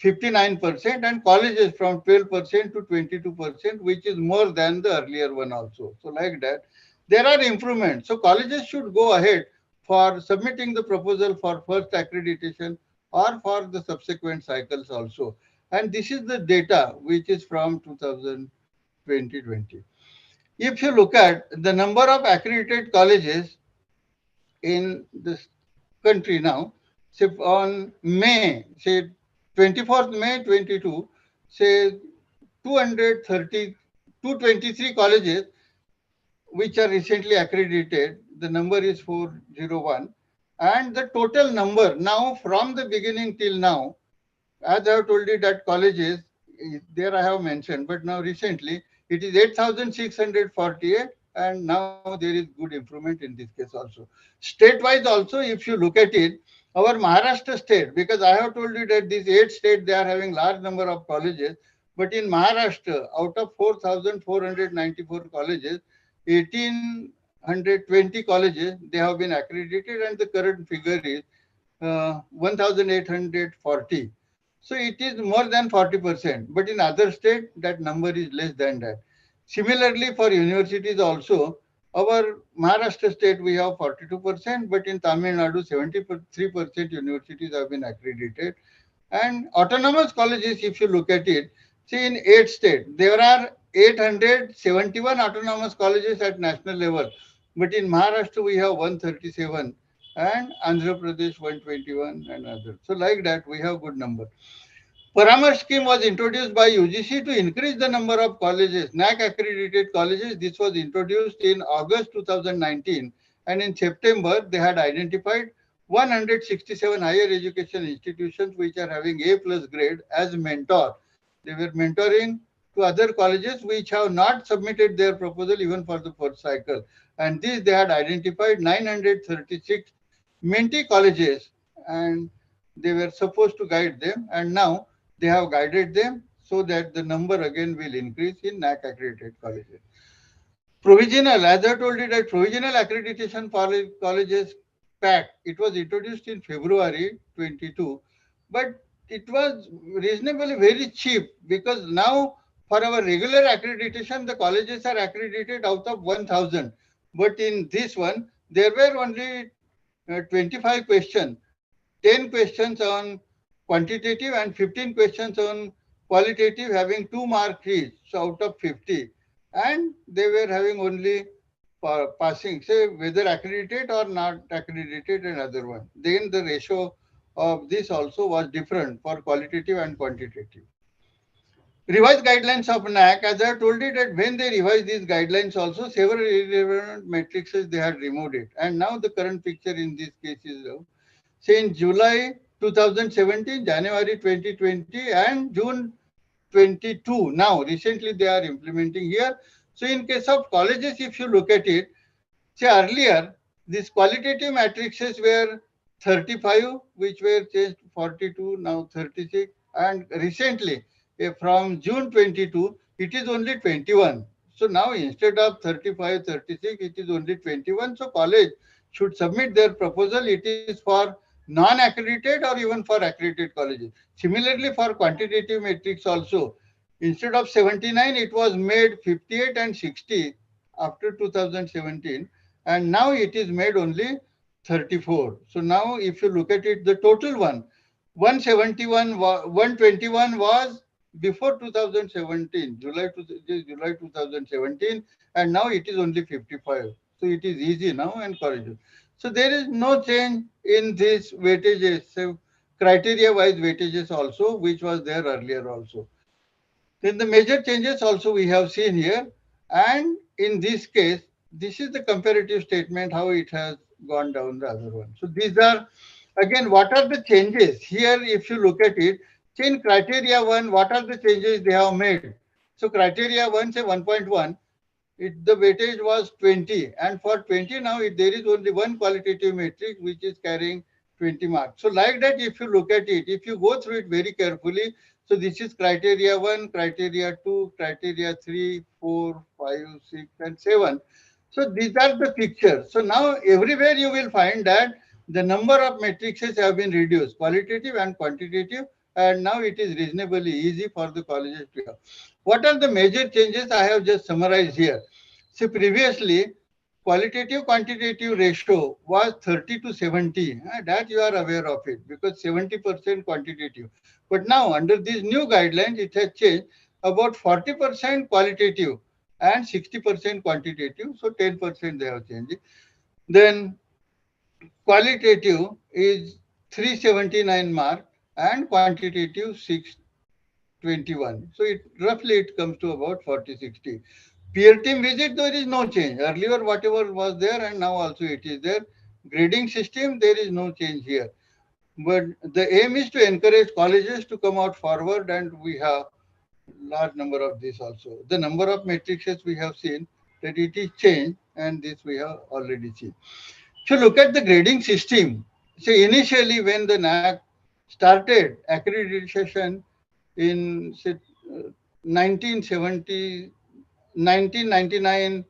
59%, and colleges from 12% to 22%, which is more than the earlier one also. So like that, there are improvements. So colleges should go ahead for submitting the proposal for first accreditation or for the subsequent cycles also. And this is the data which is from 2020. If you look at the number of accredited colleges in this country now, say on May, say 24th May 22, say 230, 223 colleges which are recently accredited, the number is 401. And the total number now from the beginning till now, as I have told you that colleges, there I have mentioned, but now recently it is 8,648, and now there is good improvement in this case also. State-wise also, if you look at it, our Maharashtra state, because I have told you that these 8 states, they are having large number of colleges, but in Maharashtra, out of 4,494 colleges, 1,820 colleges, they have been accredited, and the current figure is 1,840. So it is more than 40%, but in other states, that number is less than that. Similarly, for universities also, our Maharashtra state, we have 42%, but in Tamil Nadu, 73% universities have been accredited. And autonomous colleges, if you look at it, see in 8 states, there are 871 autonomous colleges at national level, but in Maharashtra, we have 137, and Andhra Pradesh 121 and others. So like that, we have good number. Paramarsh scheme was introduced by UGC to increase the number of colleges, NAC accredited colleges. This was introduced in August 2019, and in September they had identified 167 higher education institutions which are having A plus grade as mentor. They were mentoring to other colleges which have not submitted their proposal even for the first cycle. And this they had identified 936 mentee colleges, and they were supposed to guide them, and now they have guided them so that the number again will increase in NAC accredited colleges. Provisional, as I told you that provisional accreditation colleges pact, it was introduced in February 22, but it was reasonably very cheap, because now for our regular accreditation, the colleges are accredited out of 1,000. But in this one, there were only 25 questions, 10 questions on quantitative and 15 questions on qualitative, having 2 marks each, so out of 50. And they were having only passing, say whether accredited or not accredited, and other one. Then the ratio of this also was different for qualitative and quantitative. Revised guidelines of NAC, as I have told you that when they revised these guidelines also, several irrelevant matrices they had removed it. And now the current picture in this case is, say in July 2017, January 2020, and June 22. Now, recently they are implementing here. So in case of colleges, if you look at it, say earlier, these qualitative matrices were 35, which were changed to 42, now 36. And recently, from June 22, it is only 21. So now instead of 35, 36, it is only 21. So college should submit their proposal. It is for non-accredited or even for accredited colleges. Similarly, for quantitative matrix also, instead of 79, it was made 58 and 60 after 2017. And now it is made only 34. So now if you look at it, the total one, 171, 121 was before 2017, July 2017, and now it is only 55. So it is easy now and correct. So there is no change in these weightages, so criteria-wise weightages also, which was there earlier also. Then the major changes also we have seen here, and in this case, this is the comparative statement, how it has gone down the other one. So these are, again, what are the changes? Here, if you look at it, in criteria 1, what are the changes they have made? So criteria 1, say 1.1, the weightage was 20, and for 20 now there is only one qualitative matrix which is carrying 20 marks. So like that, if you look at it, if you go through it very carefully, so this is criteria 1, criteria 2, criteria 3, 4, 5, 6, and 7. So these are the pictures. So now everywhere you will find that the number of matrices have been reduced, qualitative and quantitative, and now it is reasonably easy for the colleges to have. What are the major changes I have just summarized here? See, previously, qualitative quantitative ratio was 30 to 70. That you are aware of it because 70% quantitative. But now, under these new guidelines, it has changed about 40% qualitative and 60% quantitative. So 10% they have changed it. Then qualitative is 379 mark and quantitative 621. So it roughly it comes to about 40-60. Peer team visit, there is no change. Earlier, whatever was there, and now also it is there. Grading system, there is no change here. But the aim is to encourage colleges to come out forward, and we have large number of this also. The number of matrices we have seen that it is changed, and this we have already seen. So look at the grading system. So initially, when the NAC started accreditation in say, 1970, 1999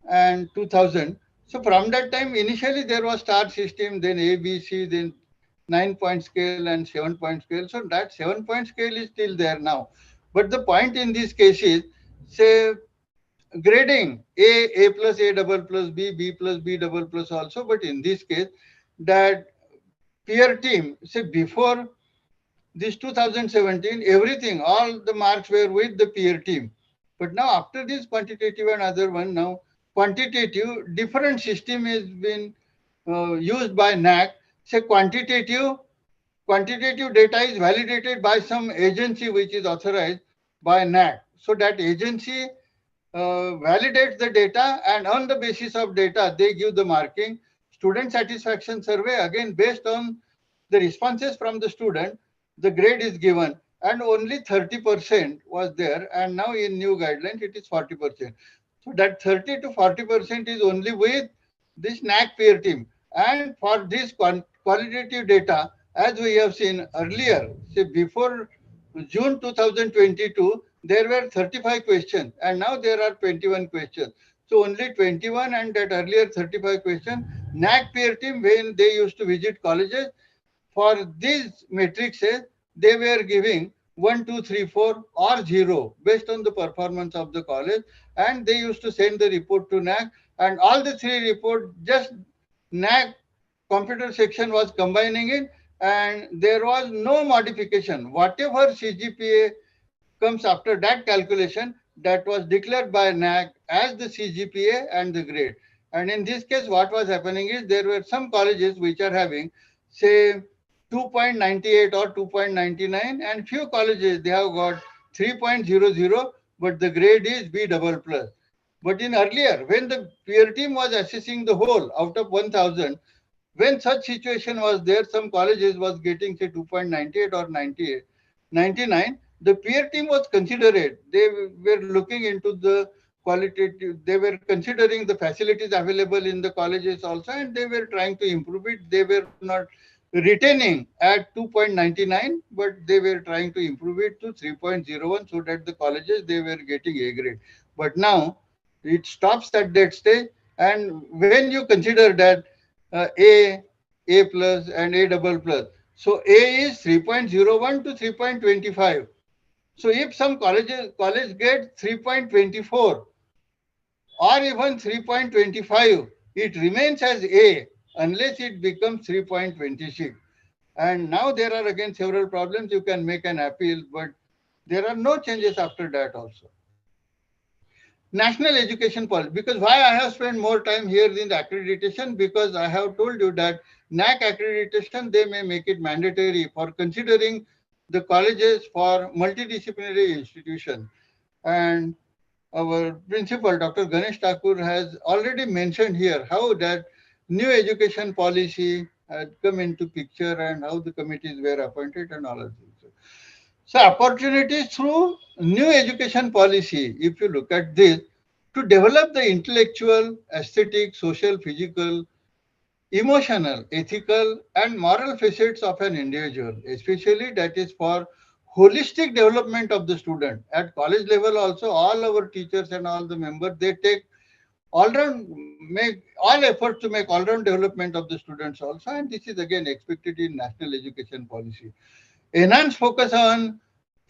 and 2000. So from that time, initially there was star system, then A, B, C, then 9-point scale and 7-point scale. So that 7-point scale is still there now. But the point in this case is, say, grading A plus A double plus B plus B double plus also. But in this case, that peer team, say before this 2017, everything, all the marks were with the peer team. But now after this quantitative and other one, now quantitative, different system has been used by NAC. Say quantitative data is validated by some agency which is authorized by NAC. So that agency validates the data, and on the basis of data, they give the marking. Student satisfaction survey, again, based on the responses from the student, the grade is given, and only 30% was there, and now in new guidelines, it is 40%. So that 30 to 40% is only with this NAC peer team. And for this qualitative data, as we have seen earlier, say before June 2022, there were 35 questions, and now there are 21 questions. So only 21 and that earlier 35 questions. NAC peer team, when they used to visit colleges, for these matrices, they were giving 1, 2, 3, 4 or 0 based on the performance of the college, and they used to send the report to NAC, and all the three reports, just NAC computer section was combining it, and there was no modification. Whatever CGPA comes after that calculation, that was declared by NAC as the CGPA and the grade. And in this case, what was happening is there were some colleges which are having, say, 2.98 or 2.99, and few colleges they have got 3.00, but the grade is B double plus. But in earlier, when the peer team was assessing the whole out of 1,000, when such situation was there, some colleges was getting say 2.98 or 98, 99. The peer team was considerate. They were looking into the qualitative. They were considering the facilities available in the colleges also, and they were trying to improve it. They were not retaining at 2.99, but they were trying to improve it to 3.01 so that the colleges they were getting A grade. But now it stops at that stage, and when you consider that A plus and A double plus, so A is 3.01 to 3.25. So if some college get 3.24 or even 3.25, it remains as A unless it becomes 3.26. And now there are again several problems. You can make an appeal, but there are no changes after that also. National education policy, because why I have spent more time here in the accreditation, because I have told you that NAC accreditation, they may make it mandatory for considering the colleges for multidisciplinary institution. And our principal, Dr. Ganesh Thakur, has already mentioned here how that new education policy had come into picture and how the committees were appointed and all of this. So opportunities through new education policy, if you look at this, to develop the intellectual, aesthetic, social, physical, emotional, ethical, and moral facets of an individual, especially that is for holistic development of the student. At college level also, all our teachers and all the members, they take all round, make all efforts to make all round development of the students also, and this is again expected in national education policy. Enhanced focus on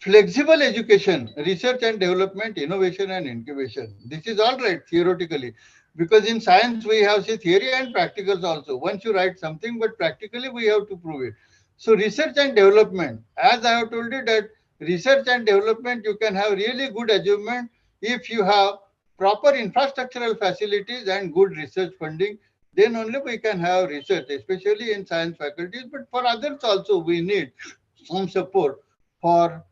flexible education, research and development, innovation and incubation. This is all right theoretically, because in science we have say theory and practicals also. Once you write something, but practically we have to prove it. So research and development, as I have told you that research and development, you can have really good achievement if you have proper infrastructural facilities and good research funding. Then only we can have research, especially in science faculties, but for others also we need some support for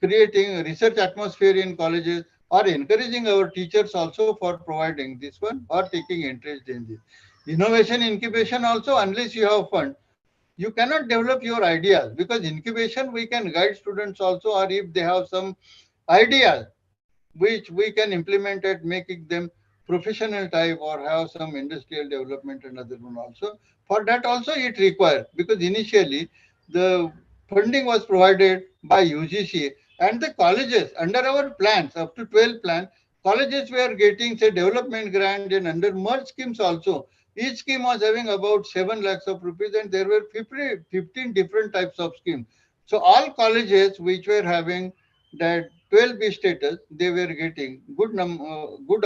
creating a research atmosphere in colleges, or encouraging our teachers also for providing this one or taking interest in this. Innovation incubation also, unless you have fund, you cannot develop your ideas, because incubation we can guide students also, or if they have some ideas which we can implement at making them professional type or have some industrial development and other one also. For that also it required, because initially the funding was provided by UGC, and the colleges under our plans up to 12 plan, colleges were getting say development grant, and under merge schemes also. Each scheme was having about 7 lakhs of rupees, and there were 15 different types of schemes. So all colleges which were having that 12B status, they were getting good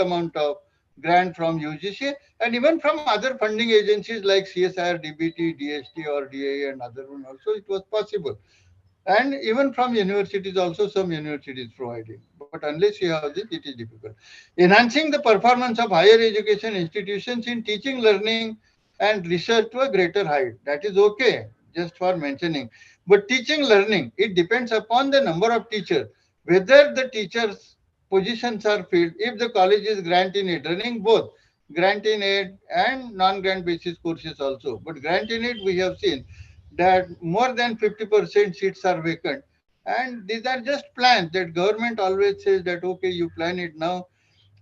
amount of grant from UGC, and even from other funding agencies like CSIR, DBT, DST or DIA and other one also, it was possible. And even from universities also, some universities providing. But unless you have this, it is difficult. Enhancing the performance of higher education institutions in teaching, learning and research to a greater height. That is okay, just for mentioning. But teaching, learning, it depends upon the number of teachers. Whether the teachers' positions are filled, if the college is grant in aid, running both grant in aid and non-grant basis courses also. But grant in aid, we have seen that more than 50% seats are vacant. And these are just plans that government always says that, okay, you plan it now.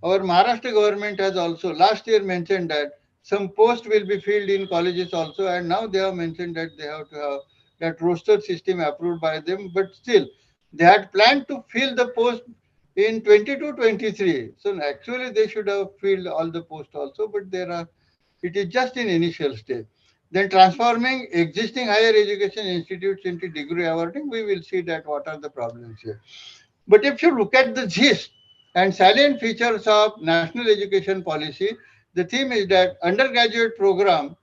Our Maharashtra government has also last year mentioned that some post will be filled in colleges also, and now they have mentioned that they have to have that roster system approved by them. But still, they had planned to fill the post in 22-23. So actually, they should have filled all the posts also, but there are, it is just in initial stage. Then transforming existing higher education institutes into degree awarding, we will see that what are the problems here. But if you look at the gist and salient features of national education policy, the theme is that undergraduate program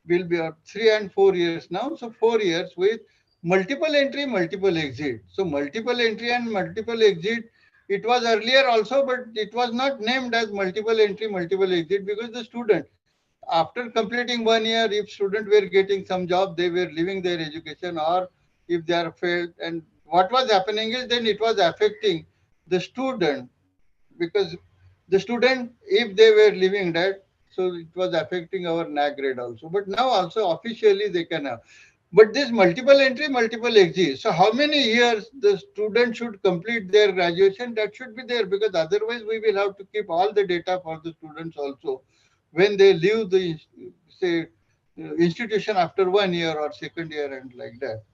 will be 3 and 4 years now. So 4 years with multiple entry, multiple exit. So multiple entry and multiple exit. It was earlier also, but it was not named as multiple entry, multiple exit, because the student, after completing 1 year, if student were getting some job, they were leaving their education, or if they are failed. And what was happening is then it was affecting the student, because the student, if they were leaving that, so it was affecting our NAC grade also. But now also officially they can have. But this multiple entry, multiple exit. So how many years the student should complete their graduation? That should be there, because otherwise we will have to keep all the data for the students also when they leave the say institution after 1 year or second year and like that.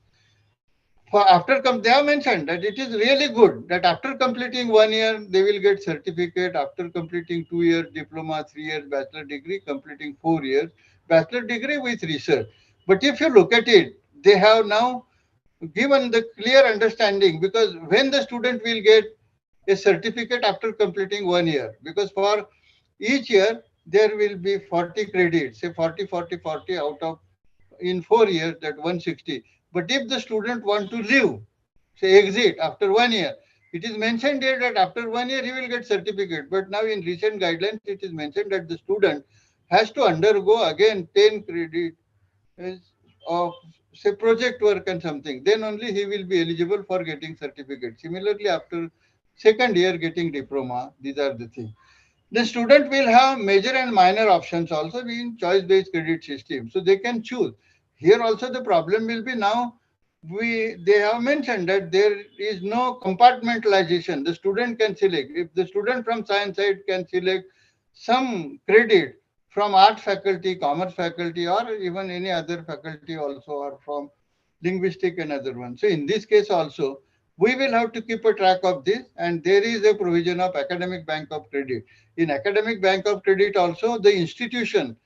For after they have mentioned that it is really good that after completing 1 year they will get certificate, after completing 2 years diploma, 3 years bachelor degree, completing 4 years bachelor degree with research. But if you look at it, they have now given the clear understanding, because when the student will get a certificate after completing 1 year, because for each year there will be 40 credits, say 40, 40, 40 out of in 4 years, that 160. But if the student want to leave, say exit after 1 year, it is mentioned here that after 1 year he will get certificate. But now in recent guidelines, it is mentioned that the student has to undergo again 10 credit of say project work and something. Then only he will be eligible for getting certificate. Similarly, after second year getting diploma, these are the things. The student will have major and minor options also in choice-based credit system. So they can choose. Here also the problem will be now they have mentioned that there is no compartmentalization. The student can select. If the student from science side can select some credit from art faculty, commerce faculty, or even any other faculty also, or from linguistic and other ones. So in this case also, we will have to keep a track of this, and there is a provision of academic bank of credit. In academic bank of credit also, the institution,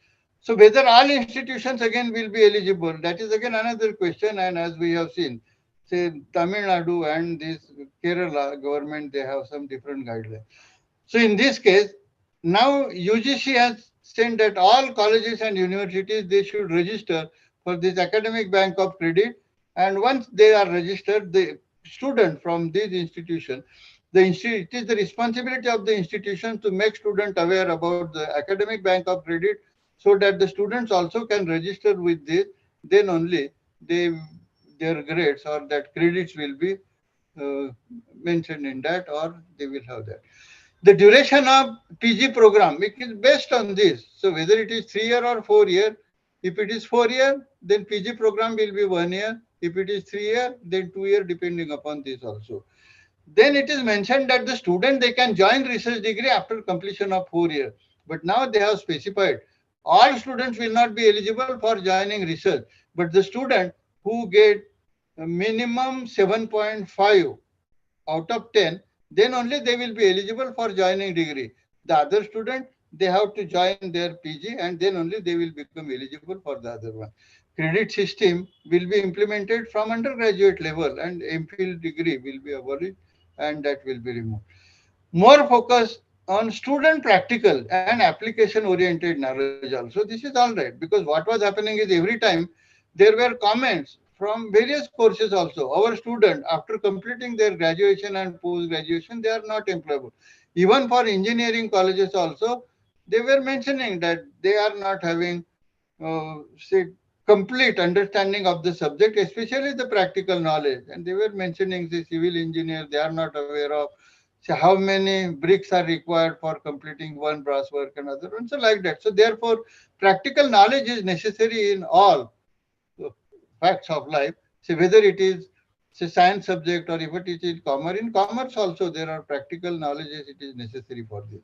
so whether all institutions again will be eligible, that is again another question. And as we have seen, say Tamil Nadu and this Kerala government, they have some different guidelines. So in this case, now UGC has sent that all colleges and universities, they should register for this academic bank of credit. And once they are registered, the student from these institutions, it is the responsibility of the institution to make student aware about the academic bank of credit, so that the students also can register with this. Then only their grades or that credits will be mentioned in that, or they will have that. The duration of PG program, it is based on this. So whether it is 3 year or 4 year, if it is 4 year, then PG program will be 1 year. If it is 3 year, then 2 year, depending upon this also. Then it is mentioned that the student, they can join research degree after completion of 4 years. But now they have specified all students will not be eligible for joining research, but the student who get a minimum 7.5 out of 10, then only they will be eligible for joining degree. The other student, they have to join their PG, and then only they will become eligible for the other one. Credit system will be implemented from undergraduate level, and MPhil degree will be abolished, and that will be removed. More focus on student practical and application oriented knowledge also. This is all right, because what was happening is every time there were comments from various courses also. Our student, after completing their graduation and post graduation, they are not employable. Even for engineering colleges also, they were mentioning that they are not having say complete understanding of the subject, especially the practical knowledge. And they were mentioning the civil engineer, they are not aware of, say, how many bricks are required for completing one brass work and other ones, so like that. So therefore, practical knowledge is necessary in all facts of life. So whether it is, say, science subject, or if it is in commerce. In commerce also there are practical knowledges, it is necessary for this.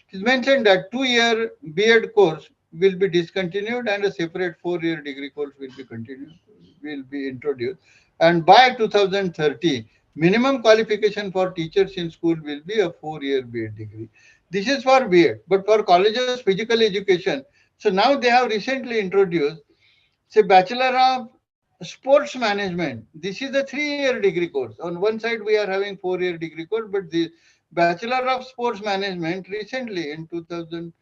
It is mentioned that 2 year B.Ed course will be discontinued, and a separate 4 year degree course will be introduced. And by 2030, minimum qualification for teachers in school will be a 4 year B.Ed degree. This is for B.Ed, but for colleges physical education, so now they have recently introduced, say, Bachelor of Sports Management. This is a 3 year degree course. On one side, we are having 4 year degree course, but the Bachelor of Sports Management recently in 2000,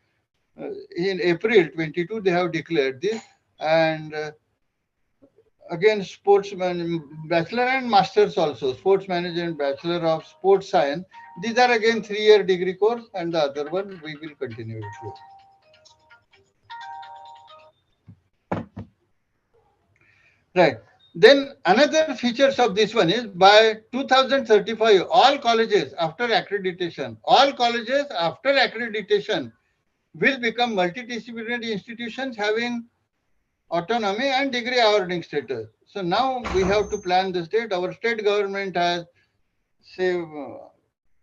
in April 22, they have declared this. And again, sportsman, Bachelor and Masters also, Sports Management, Bachelor of Sports Science. These are again 3 year degree course, and the other one we will continue it with. Right. Then another features of this one is by 2035, all colleges after accreditation will become multidisciplinary institutions having autonomy and degree awarding status. So now we have to plan the state. Our state government has, say,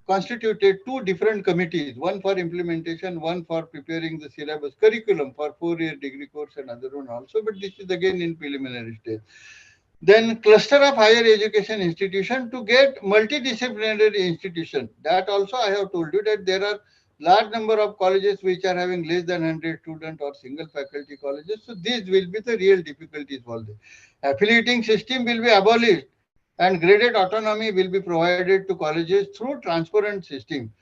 constituted two different committees, one for implementation, one for preparing the syllabus curriculum for 4 year degree course, and other one also, but this is again in preliminary stage. Then cluster of higher education institution to get multidisciplinary institution. That also I have told you that there are large number of colleges which are having less than 100 students or single faculty colleges. So these will be the real difficulties for them. Affiliating system will be abolished, and graded autonomy will be provided to colleges through transparent system.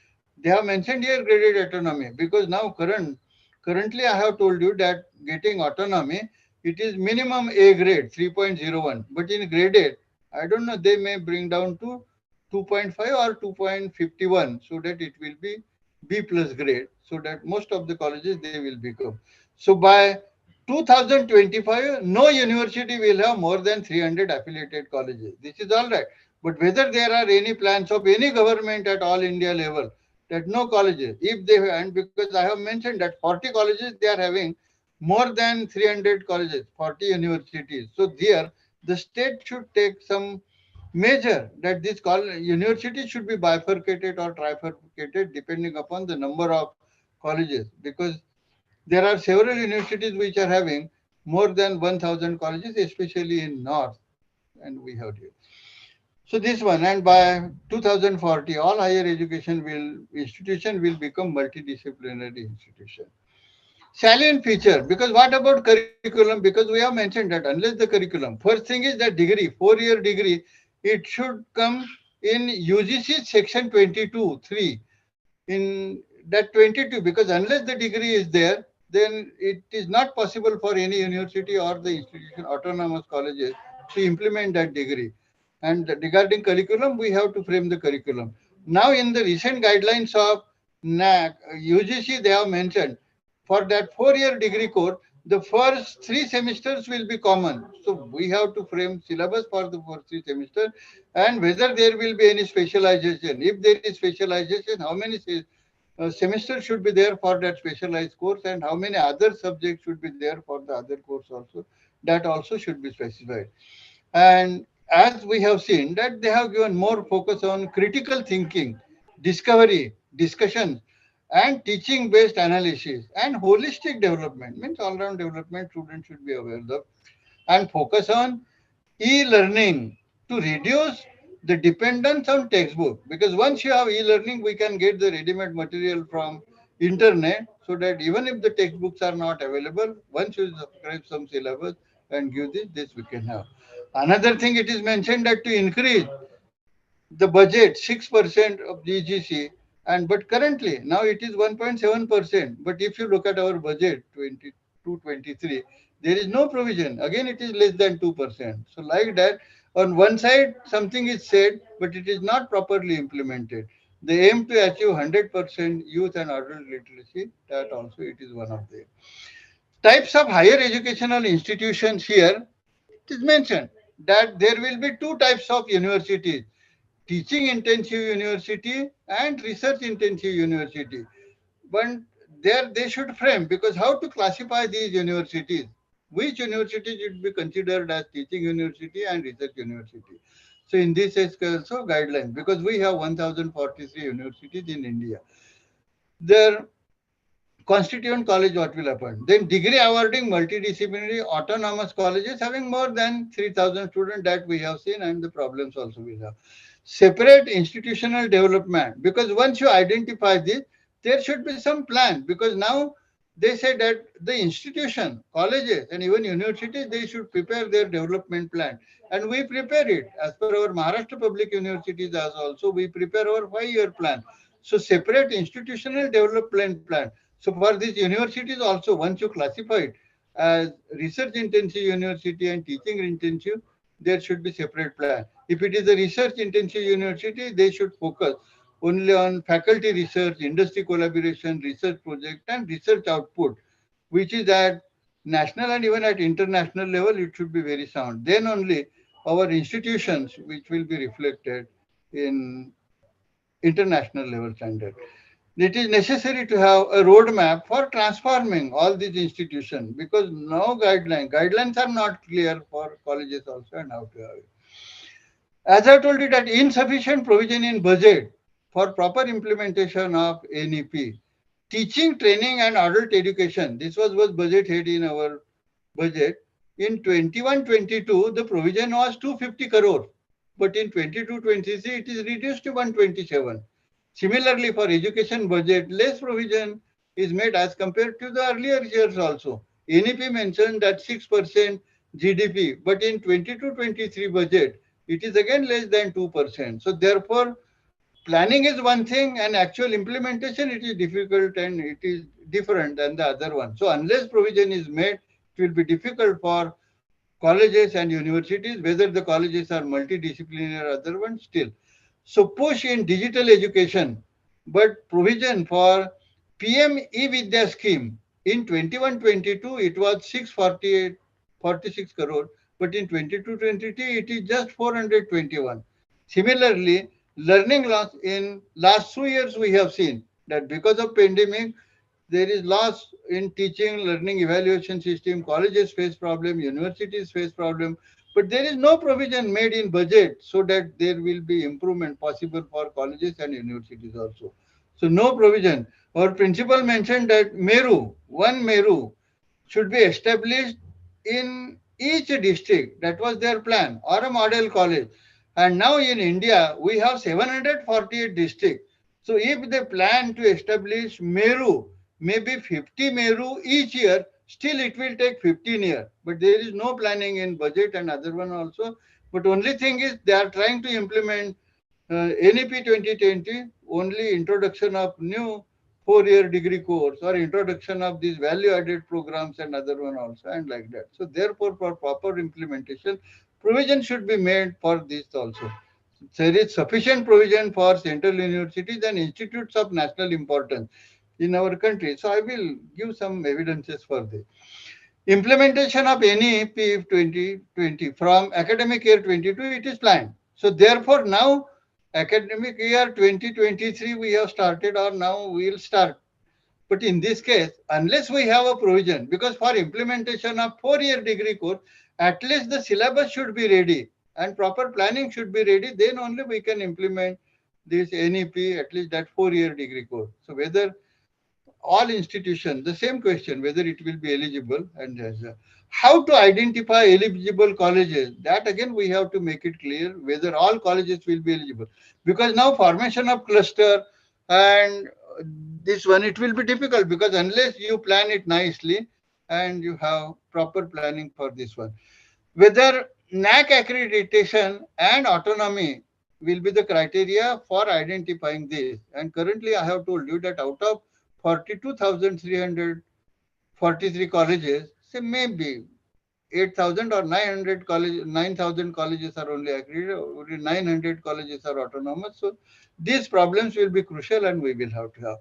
They have mentioned here graded autonomy because now currently I have told you that getting autonomy, it is minimum A grade 3.01, but in graded, I don't know, they may bring down to 2.5 or 2.51, so that it will be B plus grade, so that most of the colleges they will become. So by 2025, no university will have more than 300 affiliated colleges. This is all right. But whether there are any plans of any government at all India level that no colleges, if they, and because I have mentioned that 40 colleges, they are having more than 300 colleges, 40 universities. So there, the state should take some measure that this university should be bifurcated or trifurcated depending upon the number of colleges, because there are several universities which are having more than 1,000 colleges, especially in North, and we have here. So this one, and by 2040, all higher education institution will become multidisciplinary institution. Salient feature, because what about curriculum? Because we have mentioned that unless the curriculum, first thing is that degree, 4-year degree, it should come in UGC section 22(3). In that 22, because unless the degree is there, then it is not possible for any university or the institution, autonomous colleges, to implement that degree. And regarding curriculum, we have to frame the curriculum. Now, in the recent guidelines of UGC, they have mentioned for that 4-year degree course, the first 3 semesters will be common. So we have to frame syllabus for the first 3 semesters, and whether there will be any specialization. If there is specialization, how many semesters should be there for that specialized course, and how many other subjects should be there for the other course also. That also should be specified. And as we have seen that they have given more focus on critical thinking, discovery, discussion, and teaching based analysis and holistic development, means all round development students should be aware of, and focus on e-learning to reduce the dependence on textbook, because once you have e-learning we can get the ready-made material from internet, so that even if the textbooks are not available, once you subscribe some syllabus and give this we can have. Another thing, it is mentioned that to increase the budget 6% of GGC, and but currently now it is 1.7%. But if you look at our budget 22-23, there is no provision. Again, it is less than 2%. So like that, on one side something is said, but it is not properly implemented. They aim to achieve 100% youth and adult literacy. That also it is one of them. Types of higher educational institutions here, it is mentioned that there will be 2 types of universities: teaching intensive university and research intensive university. But there they should frame, because how to classify these universities, which university should be considered as teaching university and research university. So in this is also guidelines, because we have 1043 universities in India. Their constituent college, what will happen? Then degree awarding multidisciplinary autonomous colleges having more than 3,000 students, that we have seen, and the problems also we have. Separate institutional development, because once you identify this, there should be some plan, because now they say that the institution, colleges, and even universities, they should prepare their development plan. And we prepare it as per our Maharashtra Public Universities, as also we prepare our 5-year plan. So separate institutional development plan. So for these universities also, once you classify it as research intensive university and teaching intensive, there should be separate plan. If it is a research intensive university, they should focus only on faculty research, industry collaboration, research project, and research output, which is at national and even at international level, it should be very sound. Then only our institutions, which will be reflected in international level standard. It is necessary to have a roadmap for transforming all these institutions, because no guidelines are not clear for colleges also, and how to have it. As I told you that insufficient provision in budget for proper implementation of NEP, teaching, training, and adult education. This was budget head in our budget. In 21-22, the provision was 250 crore, but in 22-23, it is reduced to 127. Similarly, for education budget, less provision is made as compared to the earlier years also. NEP mentioned that 6% GDP, but in 22-23 budget, it is again less than 2%. So therefore, planning is one thing, and actual implementation, it is difficult and it is different than the other one. So unless provision is made, it will be difficult for colleges and universities, whether the colleges are multidisciplinary or other ones still. So push in digital education, but provision for PM e-Vidya scheme in 21-22, it was 646 crore, but in 22-23, it is just 421. Similarly, learning loss in last 2 years, we have seen that because of pandemic, there is loss in teaching, learning, evaluation system, colleges face problem, universities face problem. But there is no provision made in budget so that there will be improvement possible for colleges and universities also. So no provision. Our principal mentioned that one Meru should be established in each district. That was their plan, or a model college. And now in India, we have 748 districts. So if they plan to establish Meru, maybe 50 Meru each year, still it will take 15 years. But there is no planning in budget and other one also. But only thing is they are trying to implement NEP 2020, only introduction of new 4-year degree course or introduction of these value-added programs and other one also and like that. So therefore, for proper implementation, provision should be made for this also. There is sufficient provision for central universities and institutes of national importance in our country. So I will give some evidences for this. Implementation of NEP 2020 from academic year 22, it is planned. So therefore now academic year 2023 we have started or now we will start. But in this case, unless we have a provision, because for implementation of 4-year degree course, at least the syllabus should be ready and proper planning should be ready, then only we can implement this NEP, at least that 4-year degree course. So whether all institutions, the same question, whether it will be eligible and how to identify eligible colleges. That again, we have to make it clear whether all colleges will be eligible. Because now formation of cluster and this one, it will be difficult because unless you plan it nicely and you have proper planning for this one. Whether NAC accreditation and autonomy will be the criteria for identifying this. And currently I have told you that out of 42,343 colleges, say maybe 8,000 or 900 college, 9,000 colleges are only accredited, only 900 colleges are autonomous. So these problems will be crucial and we will have to have.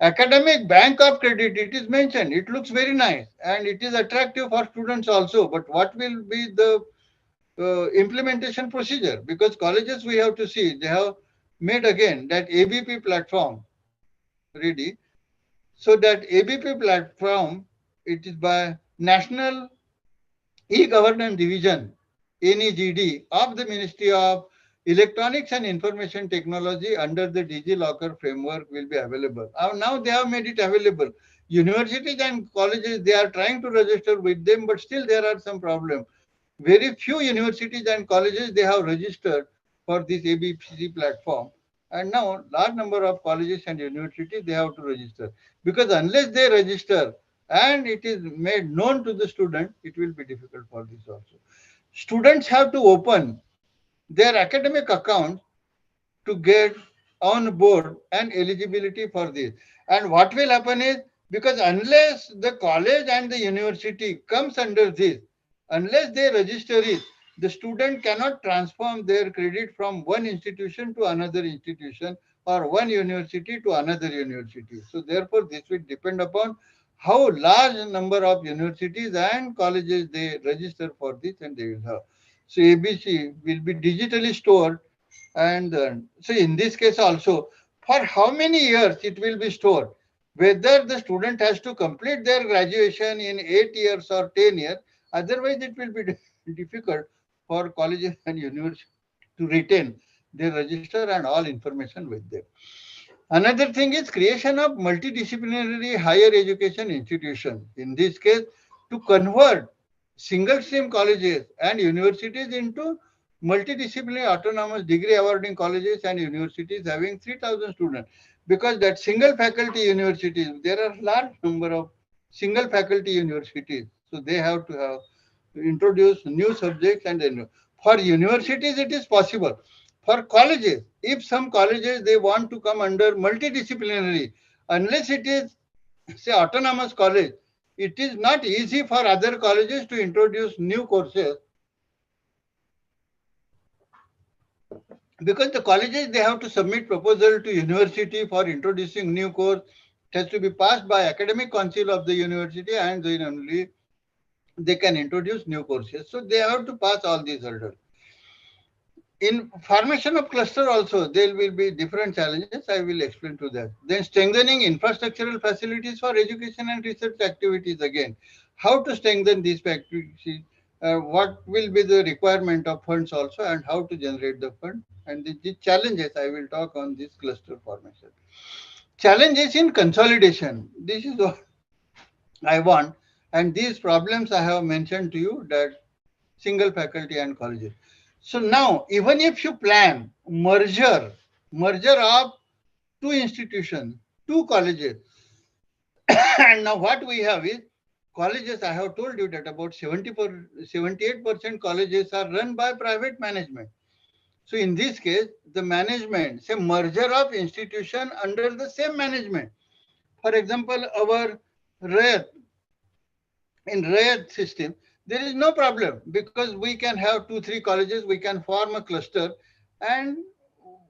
Academic bank of credit, it is mentioned. It looks very nice and it is attractive for students also. But what will be the implementation procedure? Because colleges we have to see, they have made again that ABP platform ready. So that ABP platform, it is by National E-Governance Division, NEGD, of the Ministry of Electronics and Information Technology under the DigiLocker framework will be available. Now they have made it available. Universities and colleges, they are trying to register with them, but still there are some problems. Very few universities and colleges, they have registered for this ABCD platform. And now large number of colleges and universities, they have to register. Because unless they register and it is made known to the student, it will be difficult for this also. Students have to open their academic account to get on board and eligibility for this. And what will happen is, because unless the college and the university comes under this, unless they register it, the student cannot transform their credit from one institution to another institution or one university to another university. So therefore, this will depend upon how large number of universities and colleges they register for this and they will have. So ABC will be digitally stored and so in this case also, for how many years it will be stored? Whether the student has to complete their graduation in 8 years or 10 years, otherwise it will be difficult for colleges and universities to retain their register and all information with them. Another thing is creation of multidisciplinary higher education institution. In this case, to convert single stream colleges and universities into multidisciplinary autonomous degree awarding colleges and universities having 3,000 students. Because that single faculty universities, there are large number of single faculty universities. So they have to have introduce new subjects and then for universities it is possible. For colleges, if some colleges they want to come under multidisciplinary, unless it is say autonomous college, it is not easy for other colleges to introduce new courses because the colleges they have to submit proposal to university for introducing new course. It has to be passed by academic council of the university and then only they can introduce new courses. So they have to pass all these hurdles. In formation of cluster also, there will be different challenges. I will explain to that. Then strengthening infrastructural facilities for education and research activities again. How to strengthen these activities what will be the requirement of funds also, and how to generate the fund, and the challenges I will talk on this cluster formation. Challenges in consolidation. This is what I want, and these problems I have mentioned to you, that single faculty and colleges. So now, even if you plan merger of two institutions, two colleges, and now what we have is colleges. I have told you that about 78% colleges are run by private management. So in this case, the management, say merger of institution under the same management. For example, our RAYAT, in RAYAT system, there is no problem because we can have 2-3 colleges, we can form a cluster, and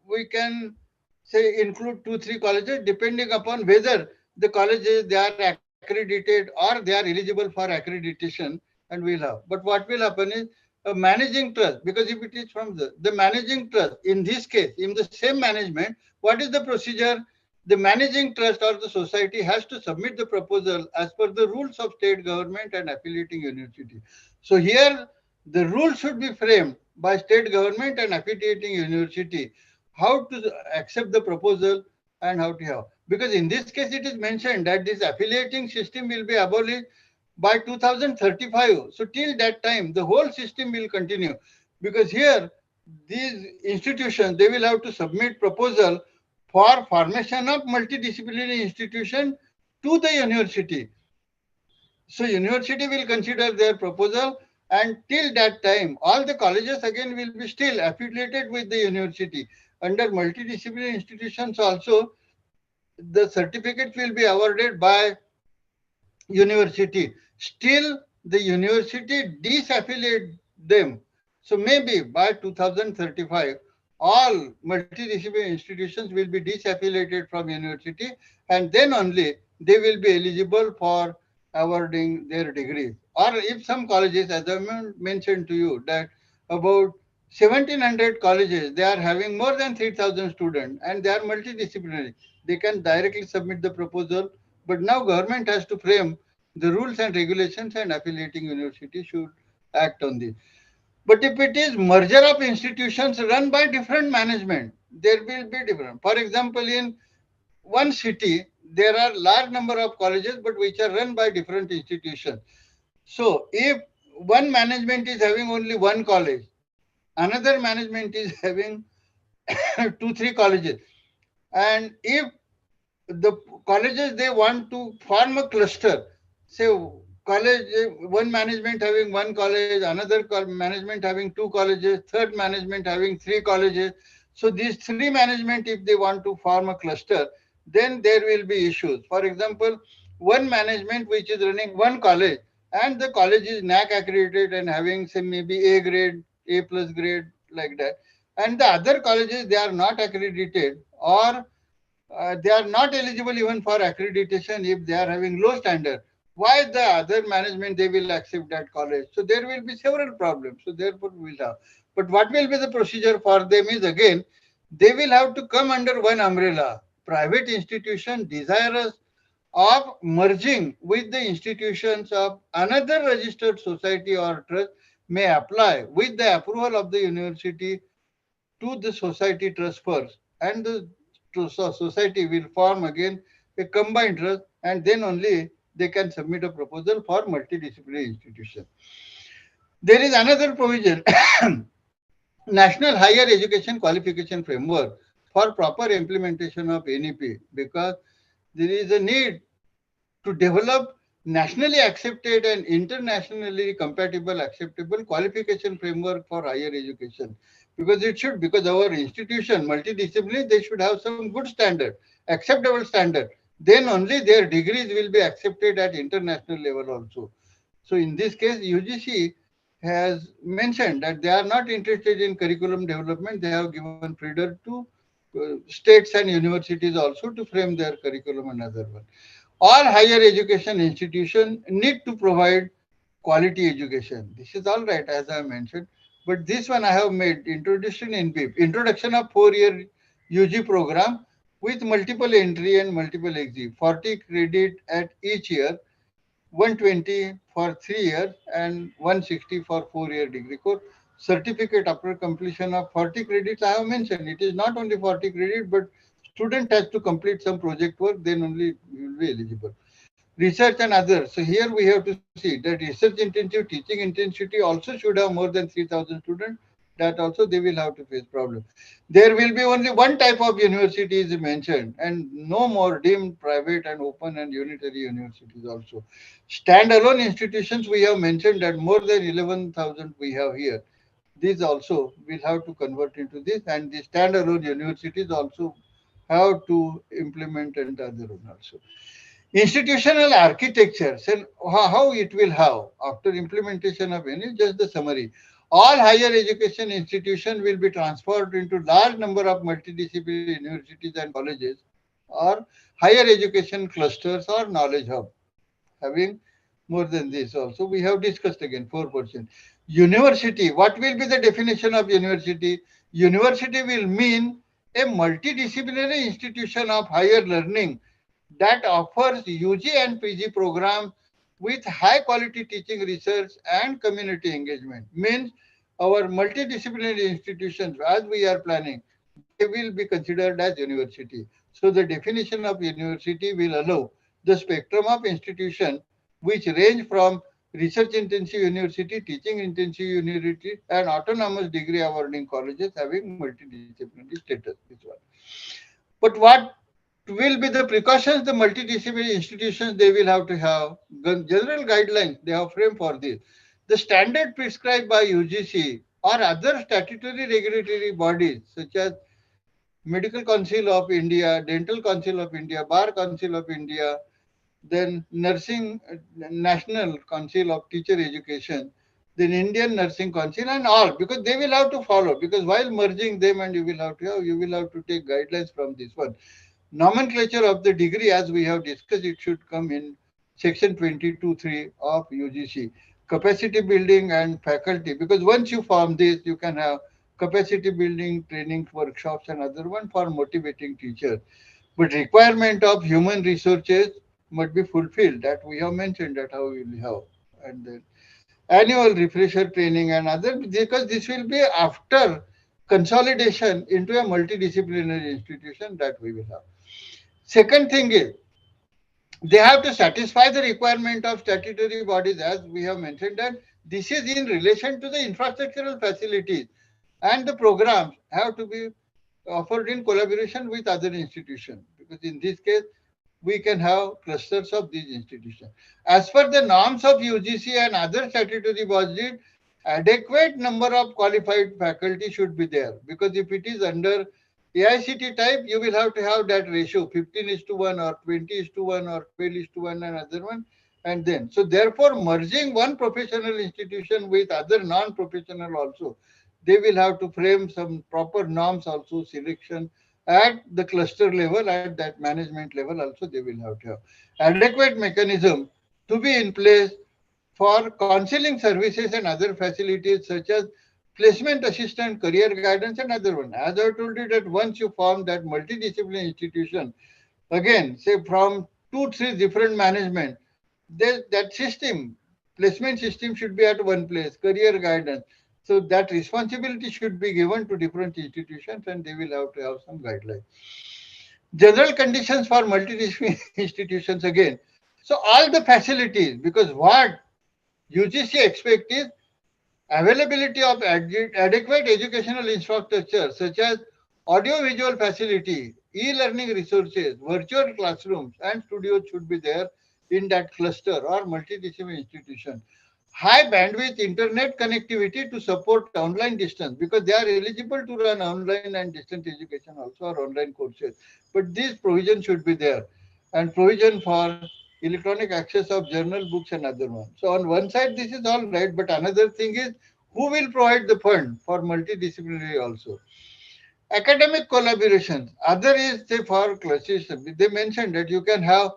we can say include 2-3 colleges depending upon whether the colleges they are accredited or they are eligible for accreditation, and we'll have. But what will happen is a managing trust, because if it is from the managing trust, in this case, in the same management, what is the procedure? The managing trust or the society has to submit the proposal as per the rules of state government and affiliating university. So here the rules should be framed by state government and affiliating university, how to accept the proposal and how to have. Because in this case it is mentioned that this affiliating system will be abolished by 2035. So till that time the whole system will continue, because here these institutions they will have to submit proposal for formation of multidisciplinary institution to the university. So university will consider their proposal, and till that time all the colleges again will be still affiliated with the university. Under multidisciplinary institutions also, the certificate will be awarded by university. Still the university disaffiliate them. So maybe by 2035, all multidisciplinary institutions will be disaffiliated from university, and then only they will be eligible for awarding their degrees. Or if some colleges, as I mentioned to you, that about 1700 colleges, they are having more than 3000 students and they are multidisciplinary. They can directly submit the proposal, but now government has to frame the rules and regulations, and affiliating university should act on this. But if it is merger of institutions run by different management, there will be different. For example, in one city, there are large number of colleges, but which are run by different institutions. So if one management is having only one college, another management is having 2-3 colleges, and if the colleges they want to form a cluster, say college, one management having one college, another management having two colleges, third management having three colleges. So these three management, if they want to form a cluster, then there will be issues. For example, one management which is running one college, and the college is NAC accredited and having say maybe A grade, A plus grade, like that, and the other colleges they are not accredited, or they are not eligible even for accreditation if they are having low standard. Why the other management they will accept that college? So there will be several problems. So therefore we will have. But what will be the procedure for them is, again, they will have to come under one umbrella. Private institution desirous of merging with the institutions of another registered society or trust may apply with the approval of the university to the society trust first, and the society will form again a combined trust, and then only they can submit a proposal for multidisciplinary institution. There is another provision, National Higher Education Qualification Framework, for proper implementation of NEP, because there is a need to develop nationally accepted and internationally compatible acceptable qualification framework for higher education, because it should, because our institution multidisciplinary, they should have some good standard, acceptable standard, then only their degrees will be accepted at international level also. So in this case UGC has mentioned that they are not interested in curriculum development. They have given freedom to states and universities also to frame their curriculum and other one. All higher education institutions need to provide quality education. This is all right, as I mentioned. But this one I have made introduction in brief. Introduction of 4-year UG program with multiple entry and multiple exit, 40 credit at each year. 120 for 3 years and 160 for 4-year degree course. Certificate after completion of 40 credits, I have mentioned, it is not only 40 credits, but student has to complete some project work, then only you will be eligible. Research and others. So here we have to see that research intensive teaching intensity also should have more than 3,000 students. That also they will have to face problem. There will be only one type of university is mentioned and no more deemed private and open and unitary universities also. Standalone institutions we have mentioned that more than 11,000 we have here. These also will have to convert into this, and the standalone universities also have to implement and other one also. Institutional architecture, so how it will have after implementation of any, just the summary. All higher education institutions will be transferred into large number of multidisciplinary universities and colleges or higher education clusters or knowledge hub. Having more than this also, we have discussed again 4%. University, what will be the definition of university? University will mean a multidisciplinary institution of higher learning that offers UG and PG programs with high quality teaching, research and community engagement. Means our multidisciplinary institutions as we are planning, they will be considered as university. So the definition of university will allow the spectrum of institutions which range from research intensive university, teaching intensive university and autonomous degree awarding colleges having multidisciplinary status. This one. But what will be the precautions the multidisciplinary institutions they will have to have? The general guidelines they have framed for this. The standard prescribed by UGC or other statutory regulatory bodies such as Medical Council of India, Dental Council of India, Bar Council of India, then Nursing National Council of Teacher Education, then Indian Nursing Council and all, because they will have to follow, because while merging them and you will have to take guidelines from this one. Nomenclature of the degree, as we have discussed, it should come in section 22.3 of UGC. Capacity building and faculty, because once you form this, you can have capacity building, training workshops and other one for motivating teachers. But requirement of human resources must be fulfilled. That we have mentioned that how we will have. And then annual refresher training and other, because this will be after consolidation into a multidisciplinary institution that we will have. Second thing is, they have to satisfy the requirement of statutory bodies, as we have mentioned that this is in relation to the infrastructural facilities and the programs have to be offered in collaboration with other institutions, because in this case we can have clusters of these institutions. As per the norms of UGC and other statutory bodies, adequate number of qualified faculty should be there, because if it is under AICT type, you will have to have that ratio 15:1 or 20:1 or 12:1 and other one. And then, so therefore, merging one professional institution with other non-professional also, they will have to frame some proper norms also, selection at the cluster level, at that management level also they will have to have. Adequate mechanism to be in place for counseling services and other facilities such as placement assistant, career guidance and other one. As I told you that once you form that multidisciplinary institution, again, say from 2-3 different management, that system, placement system should be at one place, career guidance. So that responsibility should be given to different institutions and they will have to have some guidelines. General conditions for multidisciplinary institutions again. So all the facilities, because what UGC expect is availability of adequate educational infrastructure such as audio-visual facility, e-learning resources, virtual classrooms and studios should be there in that cluster or multidisciplinary institution. High bandwidth internet connectivity to support online distance, because they are eligible to run online and distance education also or online courses. But this provision should be there, and provision for electronic access of journal books and other ones. So on one side this is all right, but another thing is who will provide the fund for multidisciplinary also. Academic collaborations, other is say for classes, they mentioned that you can have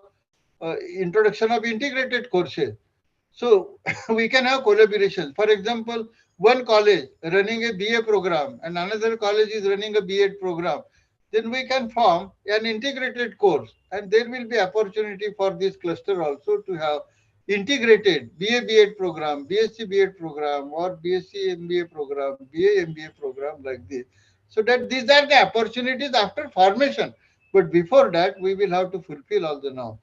introduction of integrated courses. So we can have collaborations. For example, one college running a BA program and another college is running a BEd program. Then we can form an integrated course and there will be opportunity for this cluster also to have integrated BA B.Ed program, BSc B.Ed program, or BSc MBA program, BA MBA program like this. So that these are the opportunities after formation. But before that, we will have to fulfill all the norms.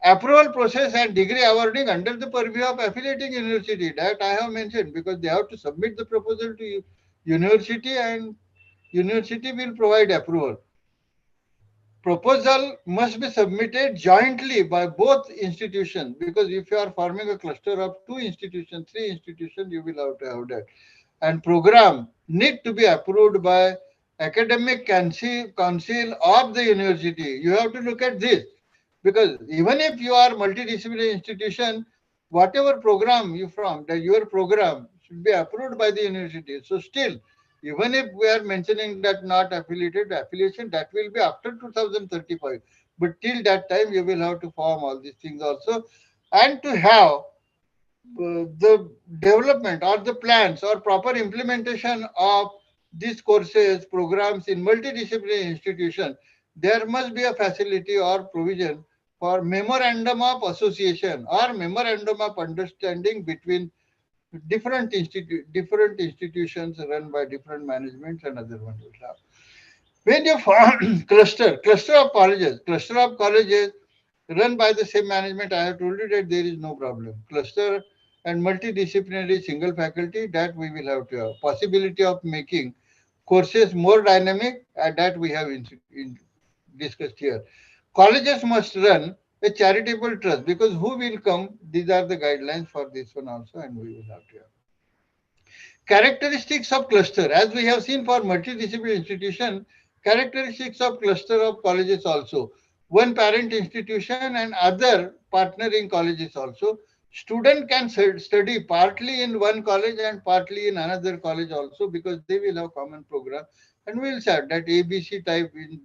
Approval process and degree awarding under the purview of affiliating university, that I have mentioned, because they have to submit the proposal to university and university will provide approval. Proposal must be submitted jointly by both institutions, because if you are forming a cluster of 2 institutions, 3 institutions, you will have to have that. And program need to be approved by academic council of the university. You have to look at this, because even if you are multidisciplinary institution, whatever program you from, that your program should be approved by the university. So still, even if we are mentioning that not affiliated, affiliation that will be after 2035. But till that time, you will have to form all these things also, and to have the development or the plans or proper implementation of these courses, programs in multidisciplinary institution, there must be a facility or provision for memorandum of association or memorandum of understanding between different institutions run by different managements and other ones will have. When you form cluster of colleges run by the same management, I have told you that there is no problem. Cluster and multidisciplinary single faculty, that we will have to have. Possibility of making courses more dynamic, that we have discussed here. Colleges must run a charitable trust, because who will come? These are the guidelines for this one also, and we will have to have. Characteristics of cluster, as we have seen for multidisciplinary institution, characteristics of cluster of colleges also. One parent institution and other partnering colleges also. Student can study partly in one college and partly in another college also, because they will have common program. And we will say that ABC type in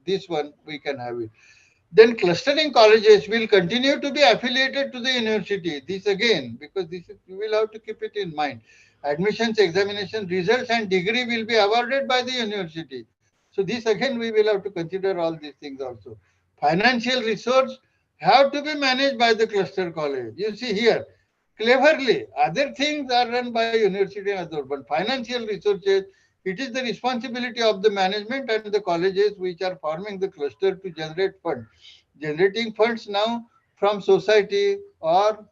this one we can have it. Then clustering colleges will continue to be affiliated to the university. This again, because this is, you will have to keep it in mind. Admissions, examination results and degree will be awarded by the university. So this again, we will have to consider all these things also. Financial resource have to be managed by the cluster college. You see here, cleverly, other things are run by university and other, but financial resources, it is the responsibility of the management and the colleges which are forming the cluster to generate funds. Generating funds now from society or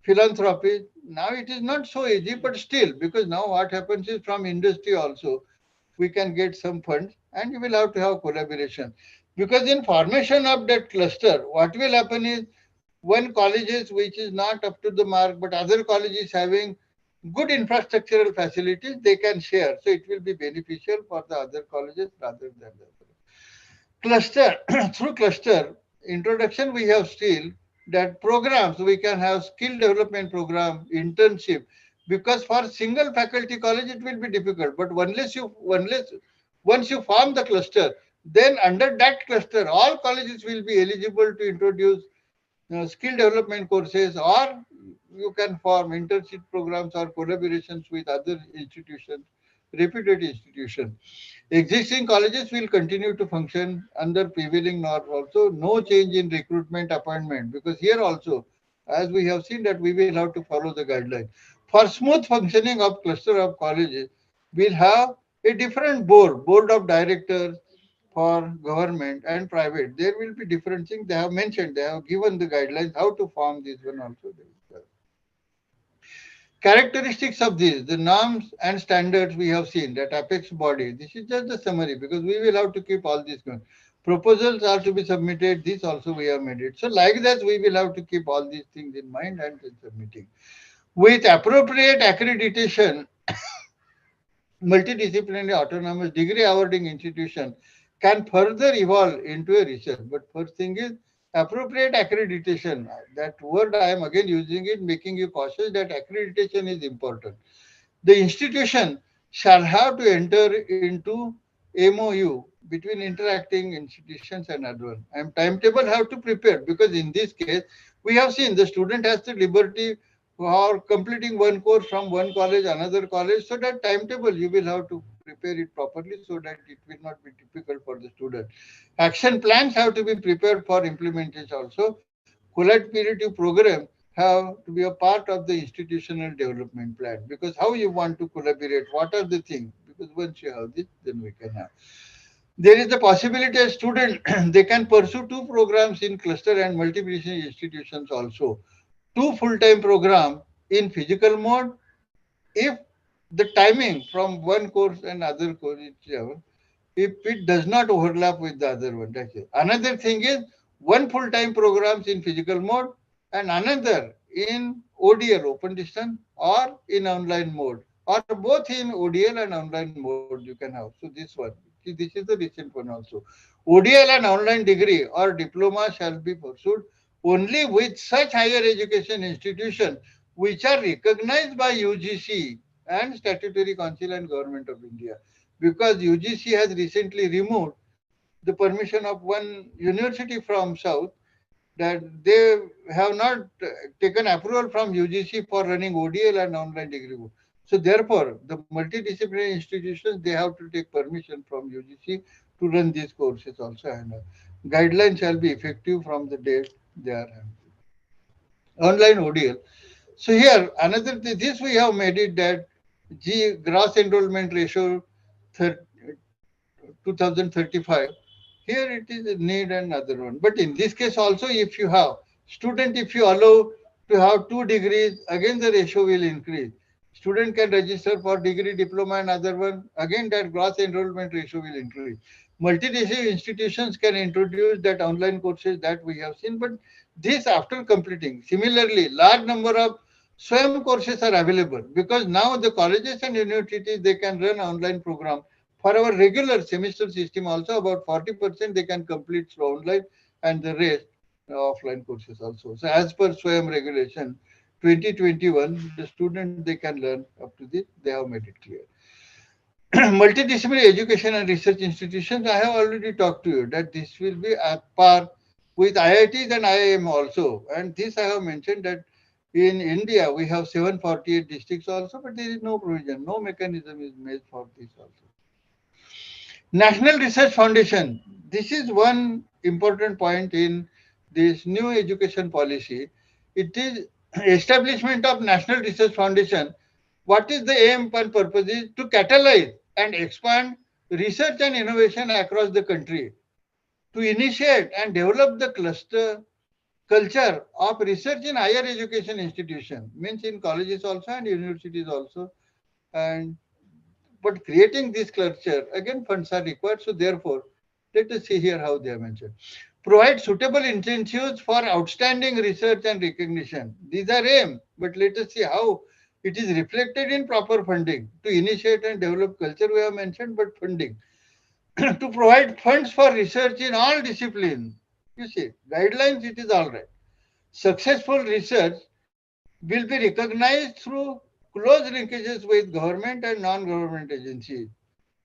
philanthropy, now it is not so easy, but still, because now what happens is from industry also, we can get some funds and you will have to have collaboration. Because in formation of that cluster, what will happen is one colleges which is not up to the mark, but other colleges having good infrastructural facilities, they can share. So it will be beneficial for the other colleges rather than the other. Cluster, through cluster introduction, we have still that programs, we can have skill development program, internship, because for single faculty college, it will be difficult. But once you form the cluster, then under that cluster, all colleges will be eligible to introduce skill development courses, or you can form internship programs or collaborations with other institutions, reputed institutions. Existing colleges will continue to function under prevailing norms also. No change in recruitment appointment, because here also, as we have seen that we will have to follow the guidelines. For smooth functioning of cluster of colleges, we'll have a different board of directors for government and private. There will be different things they have mentioned. They have given the guidelines how to form this one also. Characteristics of these, the norms and standards we have seen, that apex body. This is just the summary, because we will have to keep all these going. Proposals are to be submitted. This also we have made it. So like that, we will have to keep all these things in mind and then submitting. With appropriate accreditation, multidisciplinary autonomous degree awarding institution can further evolve into a research. But first thing is appropriate accreditation. That word I am again using it, making you cautious that accreditation is important. The institution shall have to enter into MOU between interacting institutions and other one. And timetable have to prepare, because in this case, we have seen the student has the liberty for completing one course from one college, another college. So that timetable you will have to prepare it properly so that it will not be difficult for the student. Action plans have to be prepared for implementation also. Collaborative program have to be a part of the institutional development plan, because how you want to collaborate, what are the things, because once you have this, then we can have. There is the possibility as student they can pursue two programs in cluster and multiplication institutions also. Two full-time program in physical mode if the timing from one course and other course is if it does not overlap with the other one. That's it. Another thing is one full-time programs in physical mode and another in ODL, open distance, or in online mode, or both in ODL and online mode you can have. So this one, this is the recent one also. ODL and online degree or diploma shall be pursued only with such higher education institutions which are recognized by UGC and Statutory Council and Government of India, because UGC has recently removed the permission of one university from South, that they have not taken approval from UGC for running ODL and online degree. So therefore, the multidisciplinary institutions, they have to take permission from UGC to run these courses also, and guidelines shall be effective from the date they are online ODL. So here, another this we have made it that gross enrollment ratio 2035. Here it is a need and other one. But in this case also, if you have student, if you allow to have 2 degrees, again the ratio will increase. Student can register for degree, diploma and other one, again that gross enrollment ratio will increase. Multidisciplinary institutions can introduce that online courses that we have seen, but this after completing. Similarly, large number of SWAYAM courses are available because now the colleges and universities, they can run online program. For our regular semester system also, about 40% they can complete through online and the rest offline courses also. So as per SWAYAM regulation 2021, the student they can learn up to this, they have made it clear. Multidisciplinary education and research institutions, I have already talked to you that this will be at par with IITs and IIM also. And this I have mentioned that in India we have 748 districts also, but there is no provision, no mechanism is made for this also. National Research Foundation. This is one important point in this new education policy. It is establishment of National Research Foundation. What is the aim and purpose is to catalyze and expand research and innovation across the country, to initiate and develop the cluster culture of research in higher education institutions, means in colleges also and universities also. And but creating this culture, again, funds are required. So therefore, let us see here how they are mentioned. Provide suitable incentives for outstanding research and recognition. These are aim, but let us see how it is reflected in proper funding. To initiate and develop culture, we have mentioned, but funding. To provide funds for research in all disciplines. You see, guidelines, it is all right. Successful research will be recognized through close linkages with government and non-government agencies.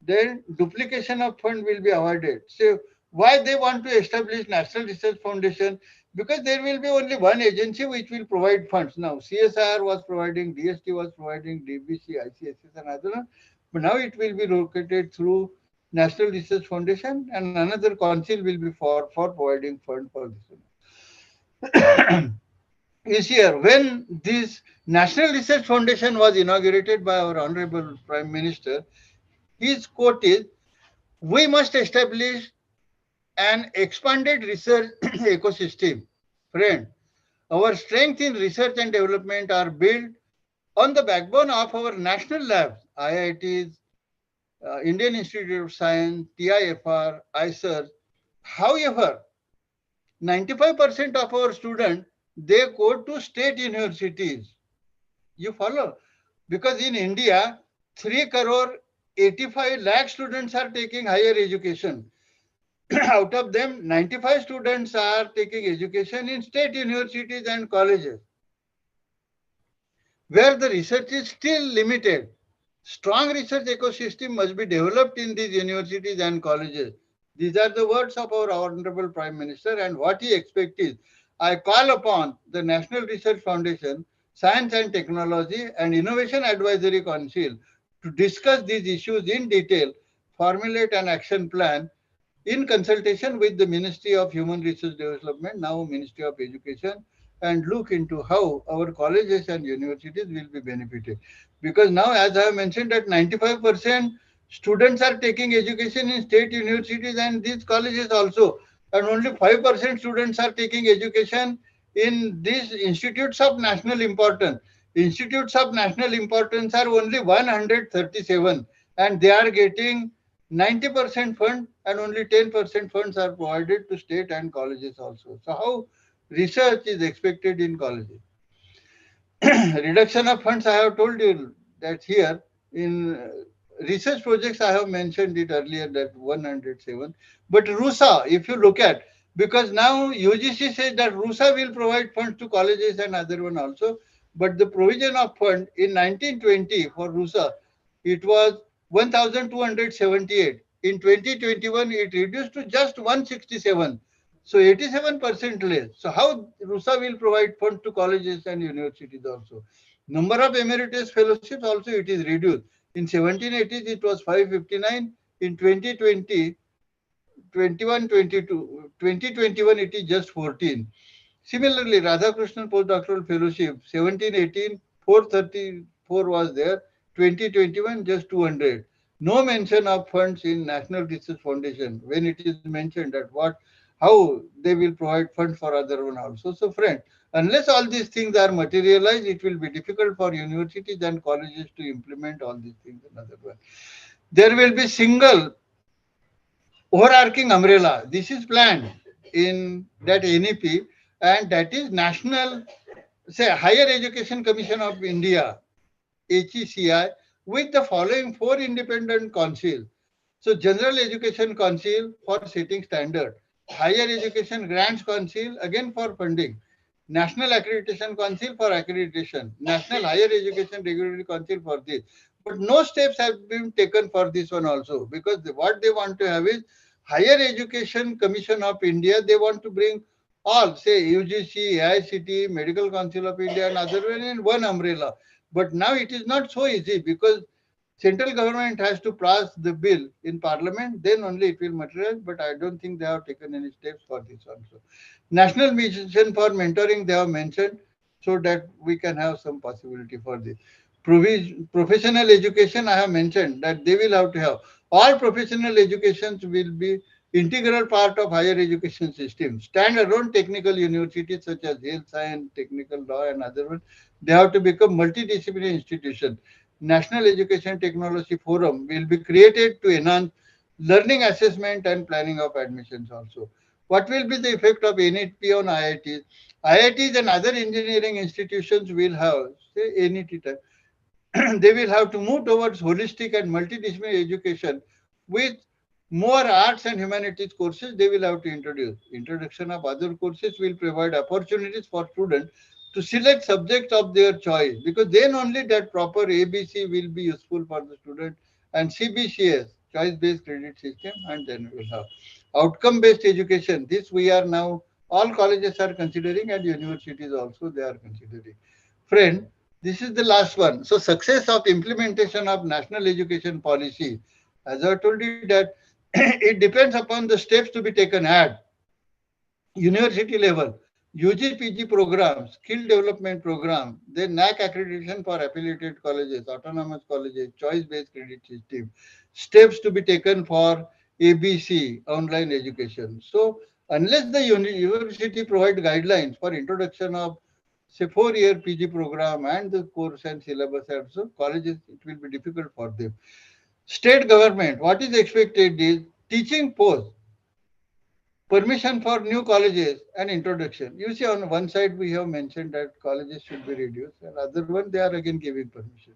Then duplication of fund will be avoided. So why they want to establish National Research Foundation? Because there will be only one agency which will provide funds. Now CSIR was providing, DST was providing, DBC, ICSS and other, but now it will be located through National Research Foundation, and another council will be for providing fund for this. Is here when this National Research Foundation was inaugurated by our Honorable Prime Minister, his quote is, "We must establish an expanded research ecosystem." Friend, our strength in research and development are built on the backbone of our national labs, IITs, Indian Institute of Science, TIFR, ICER. However, 95% of our students, they go to state universities. You follow? Because in India, 3 crore 85 lakh students are taking higher education. Out of them, 95 students are taking education in state universities and colleges, where the research is still limited. Strong research ecosystem must be developed in these universities and colleges. These are the words of our Honorable Prime Minister, and what he expects is, I call upon the National Research Foundation, Science and Technology and Innovation Advisory Council to discuss these issues in detail, formulate an action plan in consultation with the Ministry of Human Resource Development, now Ministry of Education, and look into how our colleges and universities will be benefited. Because now, as I have mentioned, that 95% students are taking education in state universities and these colleges also, and only 5% students are taking education in these institutes of national importance. Institutes of national importance are only 137, and they are getting 90% fund, and only 10% funds are provided to state and colleges also. So how research is expected in colleges? Reduction of funds, I have told you that here in research projects, I have mentioned it earlier that 107. But RUSA, if you look at, because now UGC says that RUSA will provide funds to colleges and other one also, but the provision of fund in 1920 for RUSA, it was 1,278. In 2021, it reduced to just 167. So 87% less. So how RUSA will provide funds to colleges and universities also? Number of emeritus fellowships also it is reduced. In 1780s it was 559. In 2020, 21, 22, 2021 it is just 14. Similarly, Radhakrishnan postdoctoral fellowship 1718 434 was there. 2021 just 200. No mention of funds in National Research Foundation when it is mentioned that what how they will provide funds for other one also. So friend, unless all these things are materialized, it will be difficult for universities and colleges to implement all these things. Another one, there will be single overarching umbrella. This is planned in that NEP, and that is National, say, Higher Education Commission of India, HECI, with the following four independent councils. So, General Education Council for setting standard, Higher Education Grants Council again for funding, National Accreditation Council for accreditation, National Higher Education Regulatory Council for this. But no steps have been taken for this one also, because what they want to have is Higher Education Commission of India. They want to bring all, say, UGC, AICT, Medical Council of India, and other one in one umbrella. But now it is not so easy, because central government has to pass the bill in parliament, then only it will materialize. But I don't think they have taken any steps for this also. National mission for mentoring they have mentioned, so that we can have some possibility for this. Professional education, I have mentioned that they will have to have. All professional educations will be integral part of higher education system. Standalone technical universities such as health science, technical law, and other ones, they have to become multidisciplinary institutions. National Education Technology Forum will be created to enhance learning assessment and planning of admissions also. What will be the effect of NEP on IITs? IITs and other engineering institutions will have, say, NET type. They will have to move towards holistic and multidisciplinary education with more arts and humanities courses they will have to introduce. Introduction of other courses will provide opportunities for students to select subjects of their choice, because then only that proper ABC will be useful for the student, and CBCS, choice-based credit system, and then we will have outcome-based education. This we are now, all colleges are considering, and universities also they are considering. Friend, this is the last one. So success of implementation of national education policy. As I told you that it depends upon the steps to be taken at university level. UG PG programs, skill development program, then NAC accreditation for affiliated colleges, autonomous colleges, choice-based credit system, steps to be taken for ABC, online education. So unless the university provide guidelines for introduction of, say, 4-year PG program and the course and syllabus also, colleges, it will be difficult for them. State government, what is expected is teaching post, permission for new colleges and introduction. You see, on one side we have mentioned that colleges should be reduced, and other one they are again giving permission.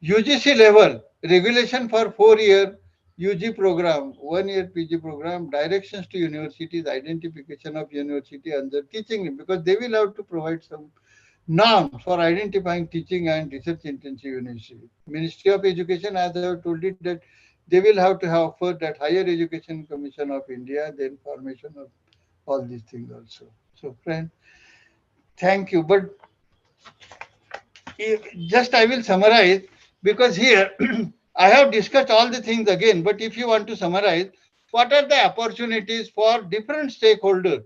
UGC level regulation for 4-year UG program, 1-year PG program, directions to universities, identification of university under teaching, because they will have to provide some norms for identifying teaching and research intensive university. Ministry of Education, as I have told it, that they will have to have first that Higher Education Commission of India, then formation of all these things also. So friend, thank you. But just I will summarize, because here I have discussed all the things again, but if you want to summarize, what are the opportunities for different stakeholders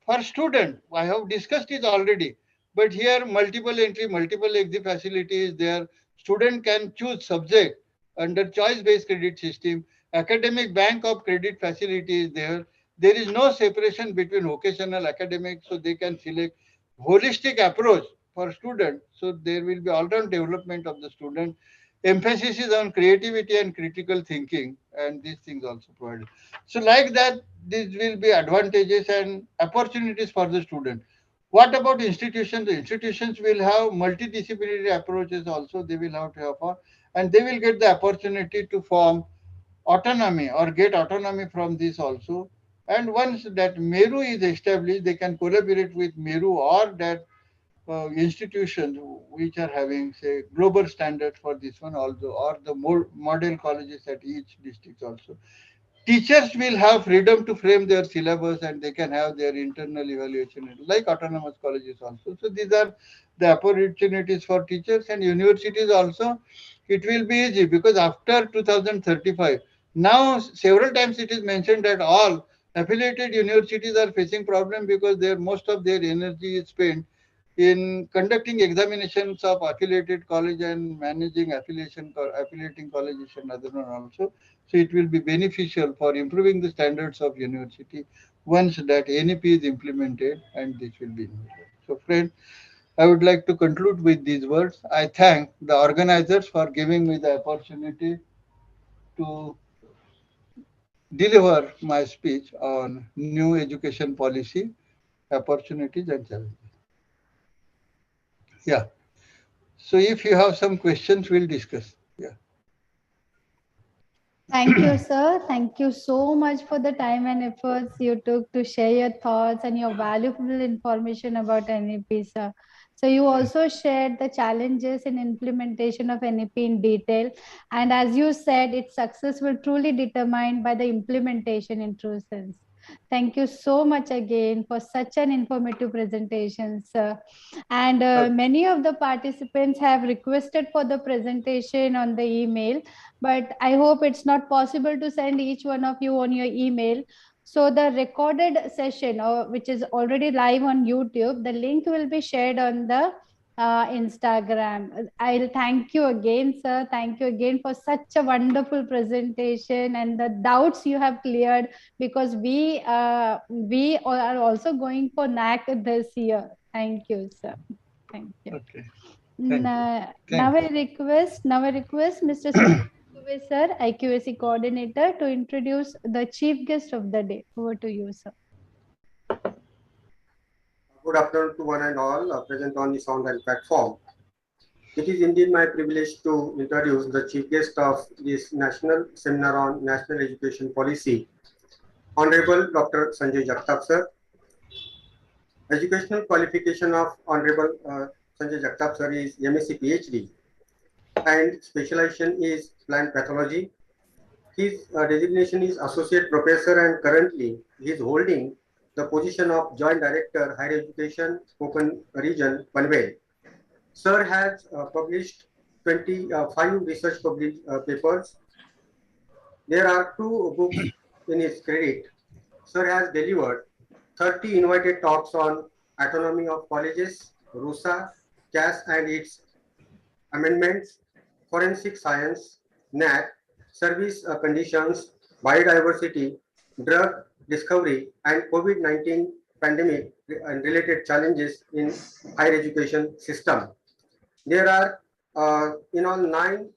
For student, I have discussed it already, but here multiple entry, multiple exit facility is there. Student can choose subject under choice-based credit system. Academic bank of credit facility is there. There is no separation between vocational academic, so they can select holistic approach for student. So there will be all-round development of the student. Emphasis is on creativity and critical thinking, and these things also provided. So like that, these will be advantages and opportunities for the student. What about institutions? The institutions will have multidisciplinary approaches also they will have to offer, and they will get the opportunity to form autonomy or get autonomy from this also. And once that Meru is established, they can collaborate with Meru or that institutions which are having say global standards for this one also, or the more model colleges at each district also. Teachers will have freedom to frame their syllabus and they can have their internal evaluation like autonomous colleges also. So these are the opportunities for teachers and universities also. It will be easy because after 2035, now several times it is mentioned that all affiliated universities are facing problem because their most of their energy is spent in conducting examinations of affiliated college and managing affiliating colleges and other one also. So it will be beneficial for improving the standards of university once that NEP is implemented, and this will be implemented. So friend, I would like to conclude with these words. I thank the organizers for giving me the opportunity to deliver my speech on new education policy, opportunities and challenges. Yeah. So if you have some questions, we'll discuss. Yeah. Thank you, sir. Thank you so much for the time and efforts you took to share your thoughts and your valuable information about NEP, sir. So you also shared the challenges in implementation of NEP in detail. And as you said, its success will truly determined by the implementation in true sense. Thank you so much again for such an informative presentation, sir. And many of the participants have requested for the presentation on the email, but I hope it's not possible to send each one of you on your email. So the recorded session, which is already live on YouTube, the link will be shared on the Instagram. I'll thank you again, sir. Thank you again for such a wonderful presentation and the doubts you have cleared, because we are also going for NAC this year. Thank you, sir. Thank you. Okay. Thank you. Now I request Mr. Sushil sir, IQAC coordinator, to introduce the chief guest of the day. Over to you, sir. Good afternoon to one and all present on this online platform. It is indeed my privilege to introduce the chief guest of this National Seminar on National Education Policy, Honorable Dr. Sanjay Jagtap, sir. Educational qualification of Honorable Sanjay Jagtap, sir, is MSc PhD, and specialization is plant pathology. His designation is Associate Professor, and currently he is holding the position of Joint Director, Higher Education, Open Region, Panvel. Sir has published 25 research papers. There are 2 books in his credit. Sir has delivered 30 invited talks on autonomy of colleges, RUSA, CAS and its amendments, forensic science, NAT, service conditions, biodiversity, drug discovery, and COVID-19 pandemic and related challenges in higher education system. There are in all 9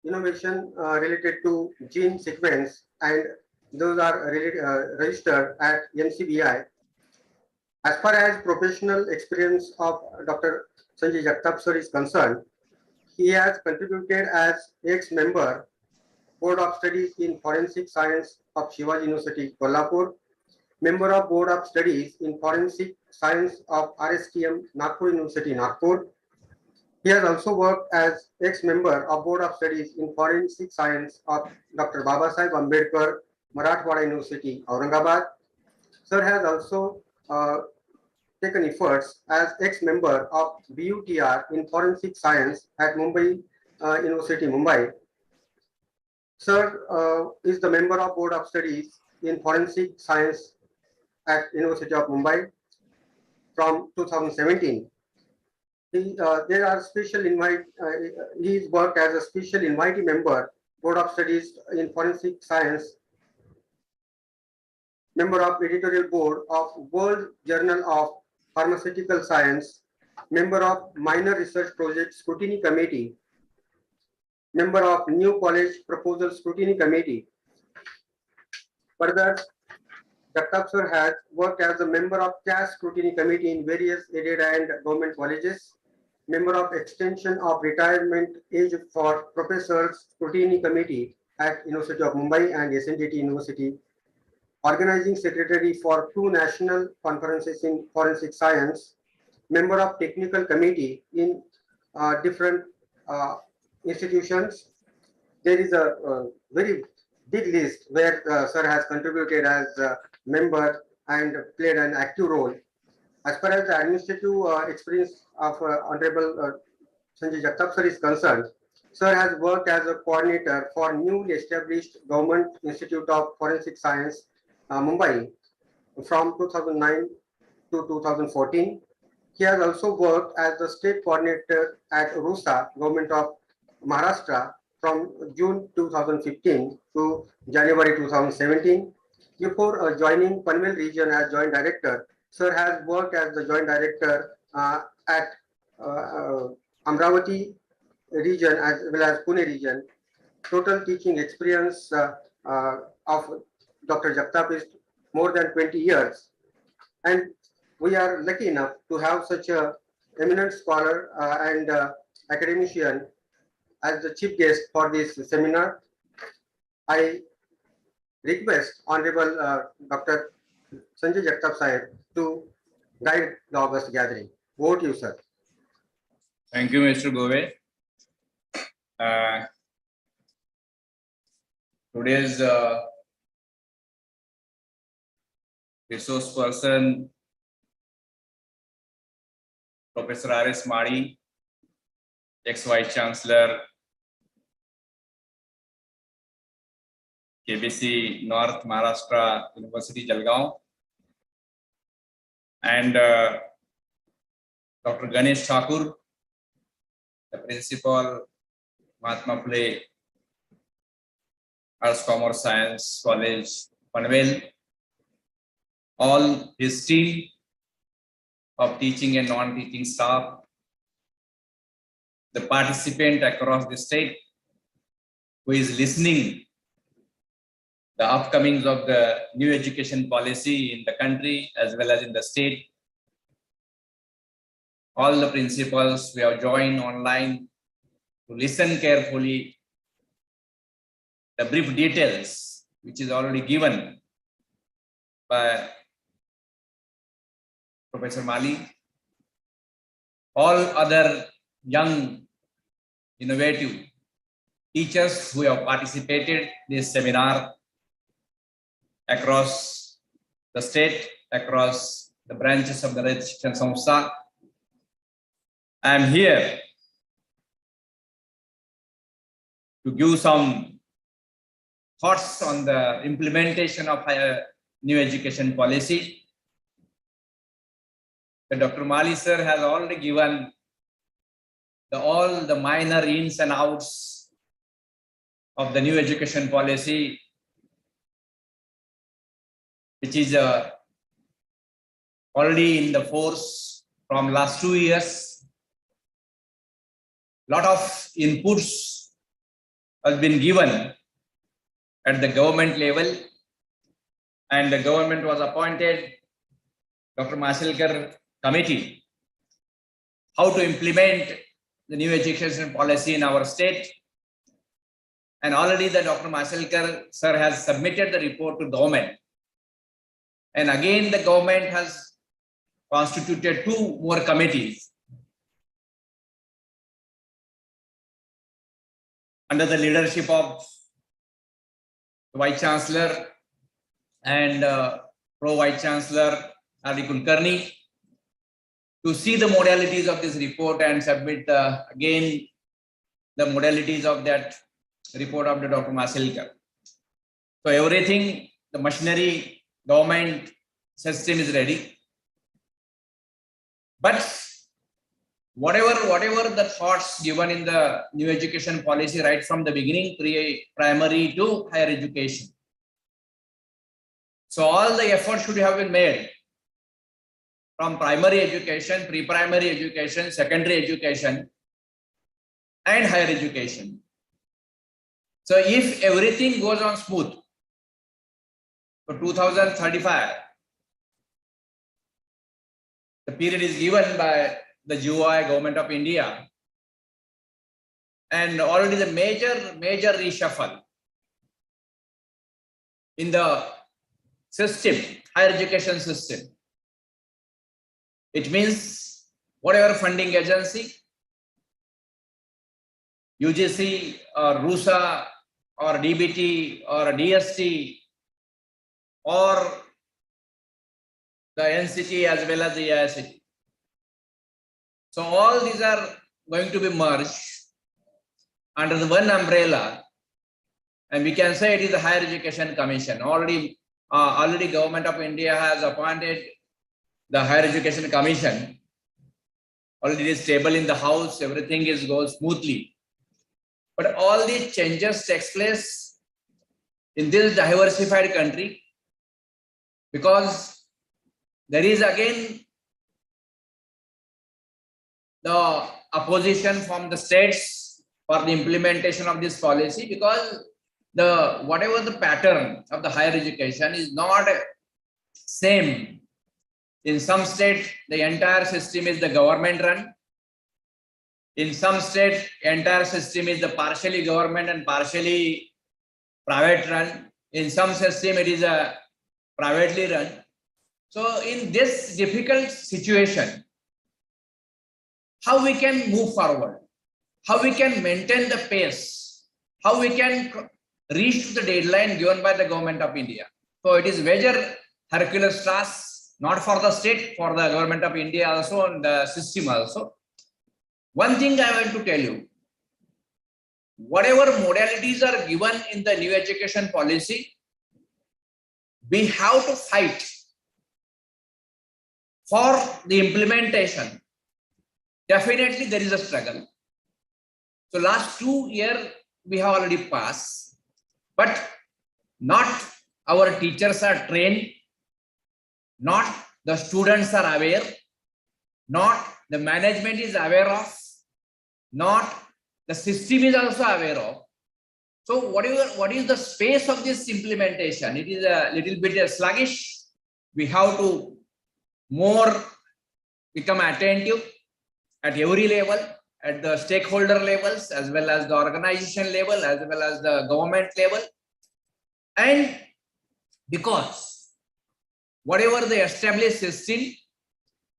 innovation related to gene sequence, and those are registered at NCBI. As far as professional experience of Dr. Sanjay Jagtap sir is concerned, he has contributed as ex-member Board of Studies in Forensic Science of Shivaji University, Kolhapur, member of Board of Studies in Forensic Science of RSTM, Nagpur University, Nagpur. He has also worked as ex-member of Board of Studies in Forensic Science of Dr. Babasaheb Ambedkar, Marathwada University, Aurangabad. Sir has also taken efforts as ex-member of BUTR in Forensic Science at Mumbai University, Mumbai. Sir is the member of Board of Studies in Forensic Science at University of Mumbai from 2017. There are special invite. He's worked as a special invitee member, Board of Studies in Forensic Science, member of editorial board of World Journal of Pharmaceutical Science, member of Minor Research Project Scrutiny Committee, member of New College Proposal Scrutiny Committee. Further, Jagtap sir has worked as a member of CAS Scrutiny Committee in various aided and government colleges, member of Extension of Retirement Age for Professors Scrutiny Committee at University of Mumbai and SNDT University, organizing secretary for 2 national conferences in forensic science, member of technical committee in different institutions. There is a very big list where sir has contributed as a member and played an active role. As far as the administrative experience of Honorable Sanjay Jagtap sir is concerned, sir has worked as a coordinator for newly established Government Institute of Forensic Science, Mumbai, from 2009 to 2014. He has also worked as the state coordinator at RUSA, Government of Maharashtra, from June 2015 to January 2017. Before joining Panvel region as joint director, sir has worked as the joint director at Amravati region as well as Pune region. Total teaching experience of Dr. Jagtap is more than 20 years. And we are lucky enough to have such a eminent scholar and academician as the chief guest for this seminar. I request Honorable Dr. Sanjay Jagtap Sahib to guide the August gathering. Over to you, sir. Thank you, Mr. Gove. Today's resource person, Professor R.S. Madi, ex-Vice Chancellor, KBC North Maharashtra University, Jalgaon, and Dr. Ganesh Thakur, the principal, Mahatma Phule Arts, Commerce, Science College, Panvel, all his team of teaching and non-teaching staff, the participant across the state who is listening the upcomings of the new education policy in the country as well as in the state. All the principals we have joined online to listen carefully the brief details which is already given by Professor Mali. All other young, innovative teachers who have participated in this seminar across the state, across the branches of the Red Shikshan Samstha. I am here to give some thoughts on the implementation of a new education policy. Dr. Mali sir has already given all the minor ins and outs of the new education policy, which is already in the force from last 2 years. Lot of inputs has been given at the government level, and the government was appointed Dr. Maselkar committee how to implement the new education policy in our state. And already the Dr. Maselkar sir has submitted the report to government. And again, the government has constituted 2 more committees under the leadership of the Vice Chancellor and Pro-Vice Chancellor R.D. Kulkarni to see the modalities of this report and submit again the modalities of that report of the Dr. Maselkar. So everything, the machinery, government system is ready. But whatever the thoughts given in the new education policy right from the beginning, primary to higher education. So all the efforts should have been made from primary education, pre-primary education, secondary education, and higher education. So if everything goes on smooth, for 2035, the period is given by the GOI, Government of India, and already the major reshuffle in the system, higher education system. It means whatever funding agency, UGC or RUSA or DBT or DST or the NCT as well as the AICT. So all these are going to be merged under the one umbrella, and we can say it is the Higher Education Commission. Already Government of India has appointed the Higher Education Commission. Already it is stable in the house, everything goes smoothly. But all these changes takes place in this diversified country because there is again the opposition from the states for the implementation of this policy, because whatever the pattern of the higher education is not same. In some states, the entire system is the government run. In some states, entire system is the partially government and partially private run. In some system, it is a privately run. So in this difficult situation, how we can move forward, how we can maintain the pace, how we can reach the deadline given by the Government of India. So it is major Herculean task, not for the state, for the Government of India also and the system also. One thing I want to tell you, whatever modalities are given in the new education policy, we have to fight for the implementation. Definitely there is a struggle. So last 2 years we have already passed, but not our teachers are trained, not the students are aware, not the management is aware of, not the system is also aware of. So what is the space of this implementation? It is a little bit sluggish. We have to more become attentive at every level, at the stakeholder levels, as well as the organization level, as well as the government level. And because whatever the established system,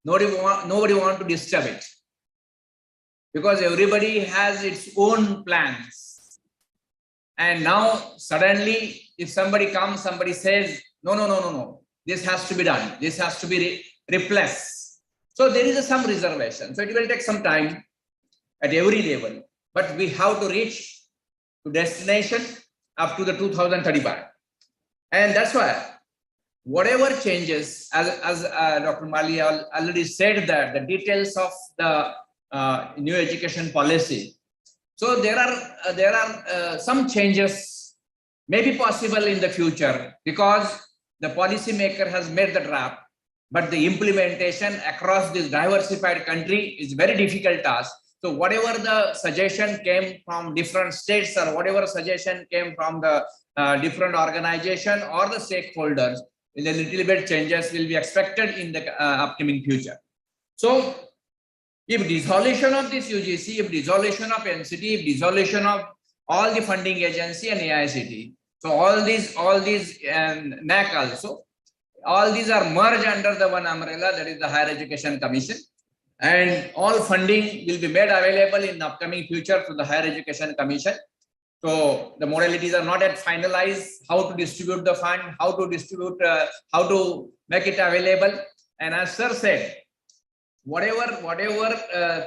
nobody want to disturb it. Because everybody has its own plans. And now suddenly, if somebody comes, somebody says, no, this has to be done. This has to be replaced. So there is some reservation. So it will take some time at every level, but we have to reach to destination up to the 2035. And that's why whatever changes, as Dr. Mali already said, that the details of the new education policy. So there are some changes may be possible in the future because the policymaker has made the draft, but the implementation across this diversified country is very difficult task. So whatever the suggestion came from different states or whatever suggestion came from the different organization or the stakeholders, a little bit changes will be expected in the upcoming future. So if dissolution of this UGC, if dissolution of NCT, if dissolution of all the funding agency and AICT, so all these and NAC also, all these are merged under the one umbrella, that is the Higher Education Commission, and all funding will be made available in the upcoming future to the Higher Education Commission. So the modalities are not yet finalized, how to distribute the fund, how to distribute, how to make it available. And as sir said, whatever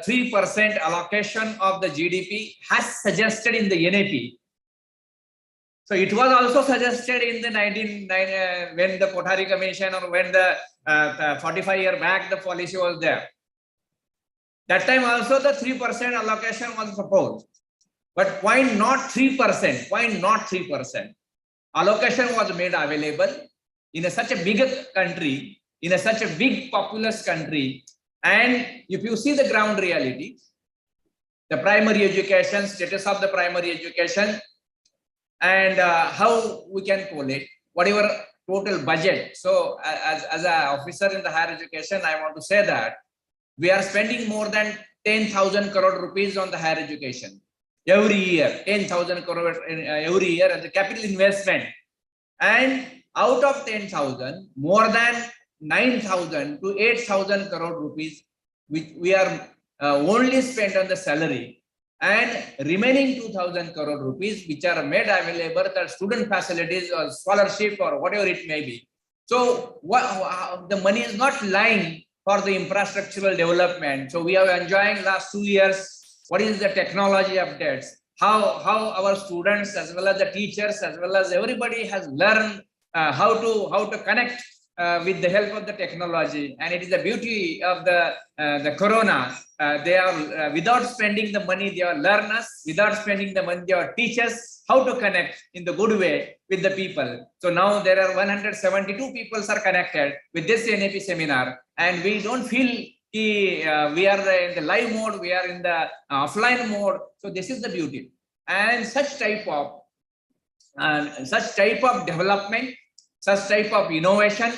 3% allocation of the GDP has suggested in the NAP, So it was also suggested in the 1990 when the Kothari Commission or when the 45-year back the policy was there. That time also the 3% allocation was proposed, but why not 3%? Why not 3%? Allocation was made available in such a big country, in such a big populous country, and if you see the ground reality, the primary education, status of the primary education, and how we can call it, whatever total budget. So as an officer in the higher education, I want to say that we are spending more than 10,000 crore rupees on the higher education every year, 10,000 crore every year as a capital investment. And out of 10,000, more than 9,000 to 8,000 crore rupees, which we are only spent on the salary, and remaining 2,000 crore rupees, which are made available for student facilities or scholarship or whatever it may be. So the money is not lying for the infrastructural development. So we are enjoying last 2 years. What is the technology updates? How our students as well as the teachers as well as everybody has learned how to connect with the help of the technology, and it is the beauty of the corona. They are without spending the money, they are learners. Without spending the money, they are teachers how to connect in the good way with the people. So now there are 172 people are connected with this NAP seminar, and we don't feel we are in the live mode, we are in the offline mode. So this is the beauty, and such type of development, such type of innovation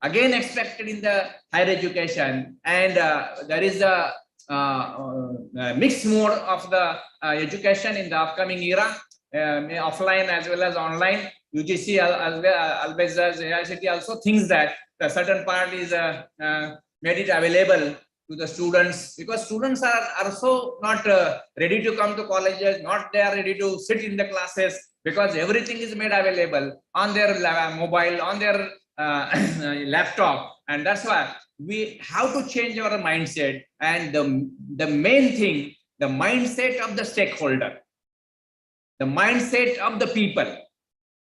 again expected in the higher education, and there is a mixed mode of the education in the upcoming era, offline as well as online. UGC always AICT also thinks that the certain part is made it available to the students, because students are also not ready to come to colleges, not they are ready to sit in the classes, because everything is made available on their mobile, on their laptop, and that's why we have to change our mindset. And the main thing, the mindset of the stakeholder, the mindset of the people,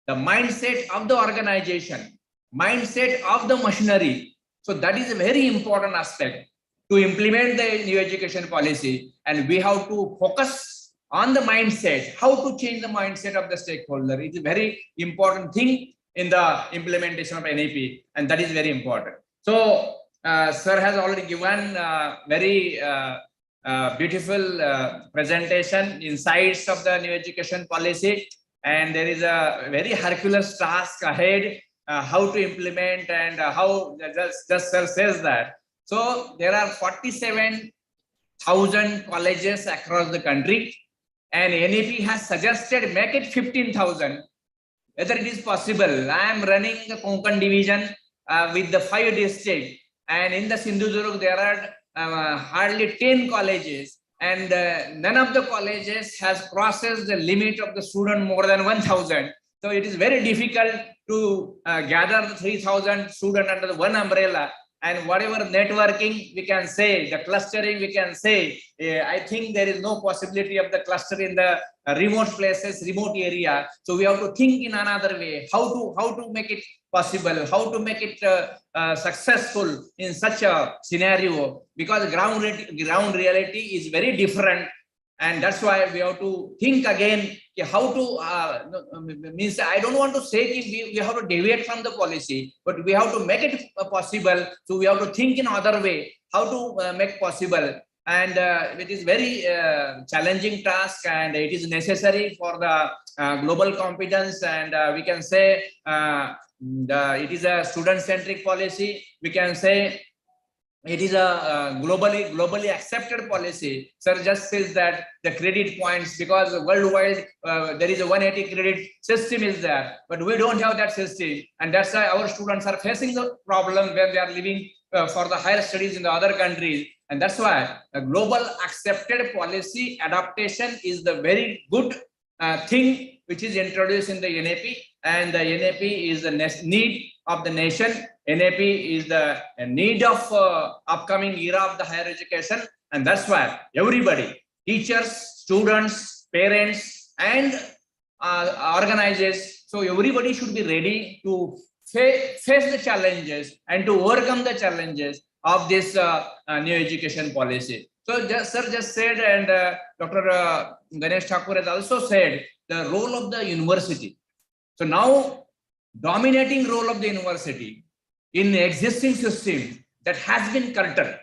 the mindset of the organization, mindset of the machinery. So that is a very important aspect to implement the new education policy, and we have to focus on the mindset, how to change the mindset of the stakeholder. It is a very important thing in the implementation of NAP, and that is very important. So sir has already given very beautiful presentation, insights of the new education policy, and there is a very Herculean task ahead, how to implement, and how just sir says that. So there are 47,000 colleges across the country, and NAP has suggested make it 15,000. Whether it is possible, I am running the Konkan division with the 5 districts, and in the Sindhudurg there are hardly 10 colleges, and none of the colleges has crossed the limit of the student more than 1,000. So it is very difficult to gather the 3,000 students under the one umbrella. And whatever networking we can say, the clustering we can say, I think there is no possibility of the cluster in the remote places, remote area. So we have to think in another way, how to make it possible, how to make it successful in such a scenario, because ground reality is very different. And that's why we have to think again how to means I don't want to say we have to deviate from the policy, but we have to make it possible. So we have to think in other way how to make possible, and it is very challenging task, and it is necessary for the global competence. And we can say it is a student-centric policy. We can say it is a globally accepted policy. Sir just says that the credit points, because worldwide there is a 180 credit system is there, but we don't have that system, and that's why our students are facing the problem when they are living for the higher studies in the other countries. And that's why a global accepted policy adaptation is the very good thing which is introduced in the NAP, and the NAP is the need of the nation. NAP is the need of upcoming era of the higher education, and that's why everybody, teachers, students, parents, and organizes. So everybody should be ready to face the challenges and to overcome the challenges of this new education policy. So sir just said, and Dr. Ganesh Thakur has also said, the role of the university. So now dominating role of the university in the existing system that has been curtailed.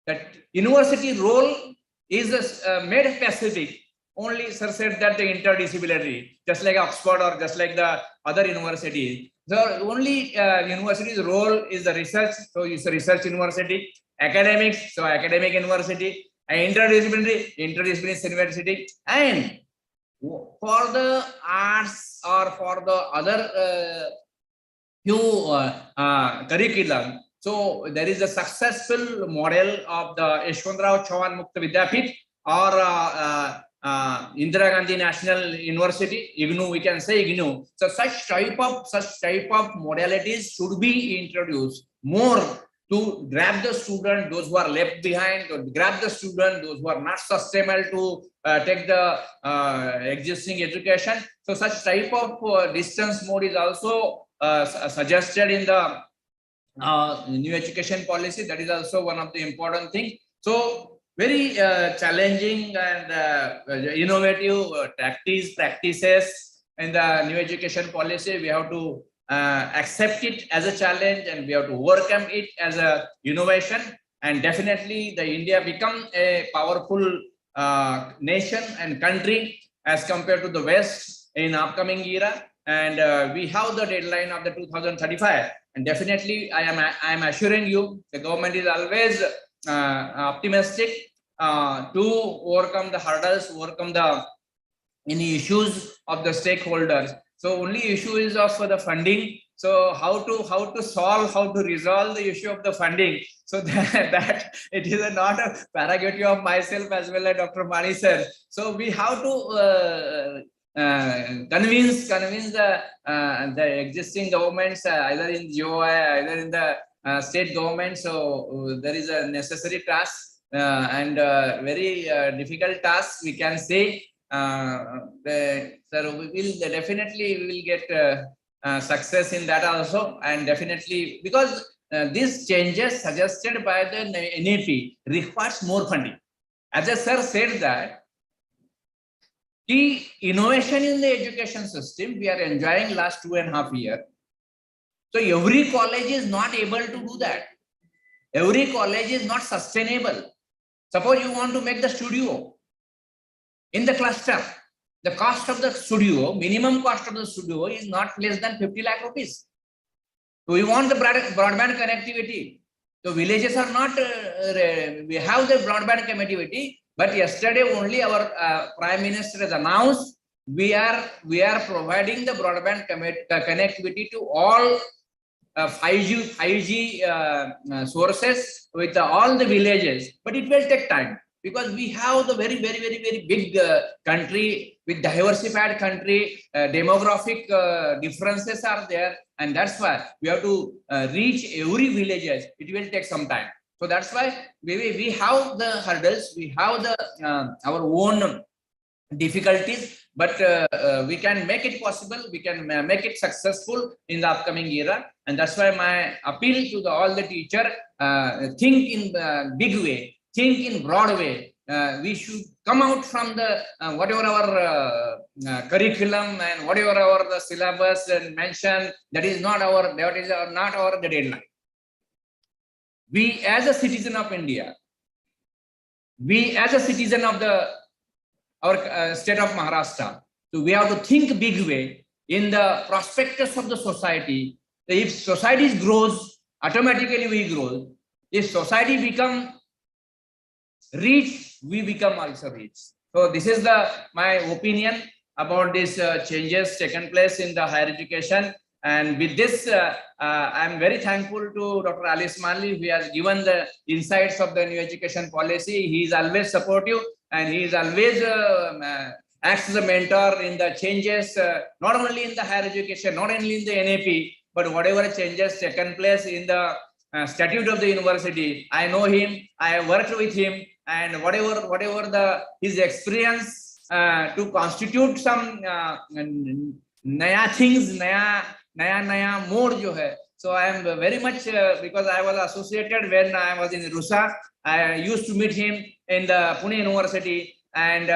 That university role is made specific. Only sir said that the interdisciplinary, just like Oxford or just like the other universities. So only university's role is the research. So it's a research university, academics, so academic university, and interdisciplinary university, and for the arts or for the other curriculum. So there is a successful model of the Yashwantrao Chauhan Mukta Vidyapith or Indira Gandhi National University, IGNOU, we can say IGNOU. So such type of modalities should be introduced more to grab the student, those who are left behind, to grab the student, those who are not sustainable to take the existing education. So such type of distance mode is also suggested in the new education policy. That is also one of the important things. So very challenging and innovative practices in the new education policy. We have to accept it as a challenge, and we have to overcome it as a innovation. And definitely the India become a powerful nation and country as compared to the West in upcoming era. And we have the deadline of the 2035. And definitely I am assuring you, the government is always optimistic to overcome the hurdles, overcome the any issues of the stakeholders. So only issue is of the funding. So how to solve, how to resolve the issue of the funding. So that it is not a prerogative of myself as well as Dr. Mani sir. So we have to convince the existing governments, either in GOI, either in the state government. So there is a necessary task and very difficult task, we can say. So we will definitely get success in that also, and definitely because these changes suggested by the NAP requires more funding. As the sir said that the innovation in the education system we are enjoying last 2.5 years. So every college is not able to do that. Every college is not sustainable. Suppose you want to make the studio in the cluster, the cost of the studio, minimum cost of the studio is not less than 50 lakh rupees. So we want the broadband connectivity. So villages are not, we have the broadband connectivity, but yesterday only our Prime Minister has announced we are providing the broadband connectivity to all 5G sources with all the villages, but it will take time. Because we have the very big country with diversified country, demographic differences are there, and that's why we have to reach every villages. It will take some time. So that's why we have the hurdles, we have the our own difficulties, but we can make it possible. We can make it successful in the upcoming era, and that's why my appeal to all the teacher: think in a big way. Think in broad way. We should come out from the whatever our curriculum and whatever our syllabus and mention. That is not our deadline. We as a citizen of India, we as a citizen of our state of Maharashtra, so we have to think big way in the prospectus of the society. If society grows, automatically we grow. If society become rich, we become also rich. So this is my opinion about these changes taken place in the higher education. And with this, I am very thankful to Dr. Alice Manley, who has given the insights of the new education policy. He is always supportive, and he is always acts as a mentor in the changes, not only in the higher education, not only in the NAP, but whatever changes taken place in the statute of the university. I know him, I have worked with him, and whatever his experience to constitute some naya things, naya mode jo hai. So I am very much because I was associated when I was in Rusa. I used to meet him in the Pune University, and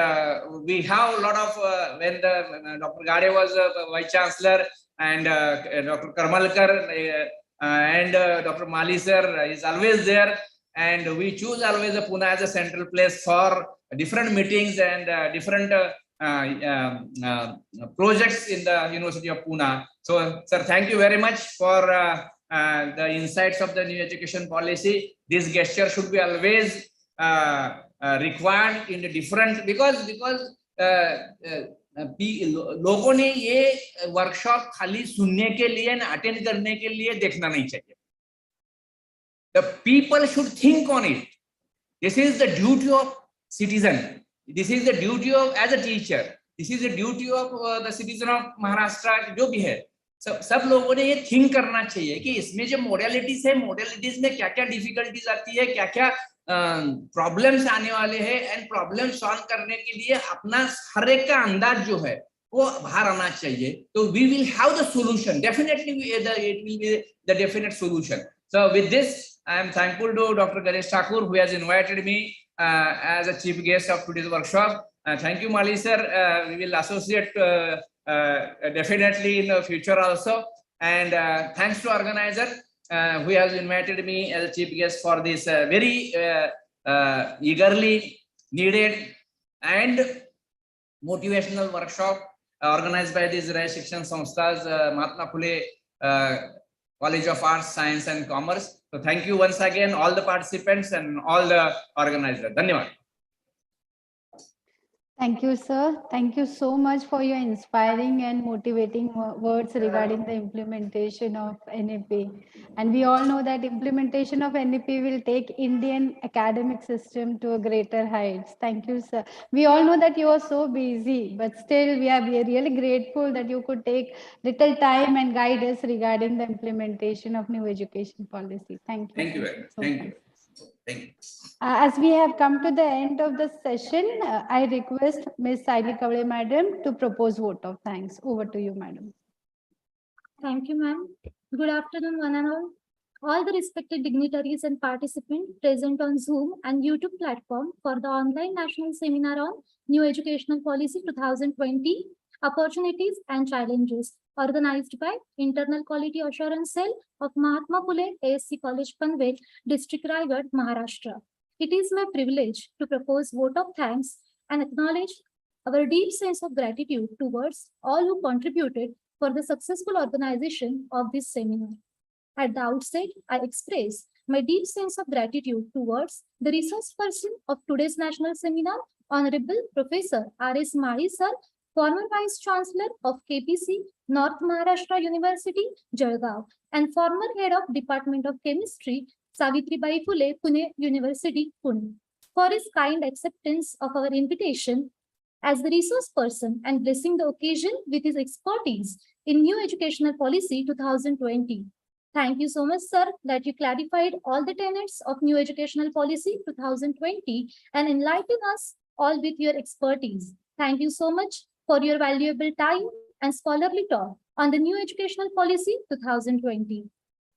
we have a lot of when the Dr. Gade was Vice Chancellor, and Dr. Karmalkar and Dr. Mali sir is always there, and we choose always Pune as a central place for different meetings and different projects in the University of Pune. So, sir, thank you very much for the insights of the new education policy. This gesture should be always required in the different because लोगों ने ये workshop खाली सुनने के लिए ना attend करने के लिए देखना नहीं चाहिए. The people should think on it. This is the duty of citizen. This is the duty of as a teacher. This is the duty of the citizen of Maharashtra. जो भी है, सब लोगों ने ये थिंक करना चाहिए कि इसमें जो मोडेलिटीज है, मोडेलिटीज में क्या क्या डिफिकल्टीज आती है, क्या क्या प्रॉब्लम्स आने वाले हैं, एंड प्रॉब्लम सॉल्व करने के लिए अपना हर एक का अंदाज जो है वो बाहर आना चाहिए. तो we will have the solution. Definitely it will be the definite solution. So with this, I am thankful to Dr. Girish Thakur, who has invited me as a chief guest of today's workshop. Thank you, Mali sir. We will associate definitely in the future also. And thanks to organizer who has invited me as a chief guest for this very eagerly needed and motivational workshop organized by these Raj Shikshan Samsthas, Mahatma Phule College of Arts, Science and Commerce. So thank you once again, all the participants and all the organizers. Dhanyawad. Thank you, sir. Thank you so much for your inspiring and motivating words regarding the implementation of NEP. And we all know that implementation of NEP will take Indian academic system to a greater heights. Thank you, sir. We all know that you are so busy, but still we are really grateful that you could take little time and guide us regarding the implementation of new education policy. Thank you. Thank you very much. Thank you. Thank you. As we have come to the end of the session, I request Ms. Saili Kavale Madam to propose vote of thanks. Over to you, Madam. Thank you, ma'am. Good afternoon, one and all. All the respected dignitaries and participants present on Zoom and YouTube platform for the online national seminar on New Educational Policy 2020, Opportunities and Challenges, organized by Internal Quality Assurance Cell of Mahatma Phule ASC College, Panvel, District Raigad, Maharashtra. It is my privilege to propose vote of thanks and acknowledge our deep sense of gratitude towards all who contributed for the successful organization of this seminar. At the outset, I express my deep sense of gratitude towards the resource person of today's national seminar, Honorable Professor R.S. Mali sir, former Vice Chancellor of KPC, North Maharashtra University, Jalgaon, and former Head of Department of Chemistry, Savitribai Phule, Pune University, Pune, for his kind acceptance of our invitation as the resource person and blessing the occasion with his expertise in New Educational Policy 2020. Thank you so much, sir, that you clarified all the tenets of New Educational Policy 2020 and enlightened us all with your expertise. Thank you so much for your valuable time and scholarly talk on the New Educational Policy 2020.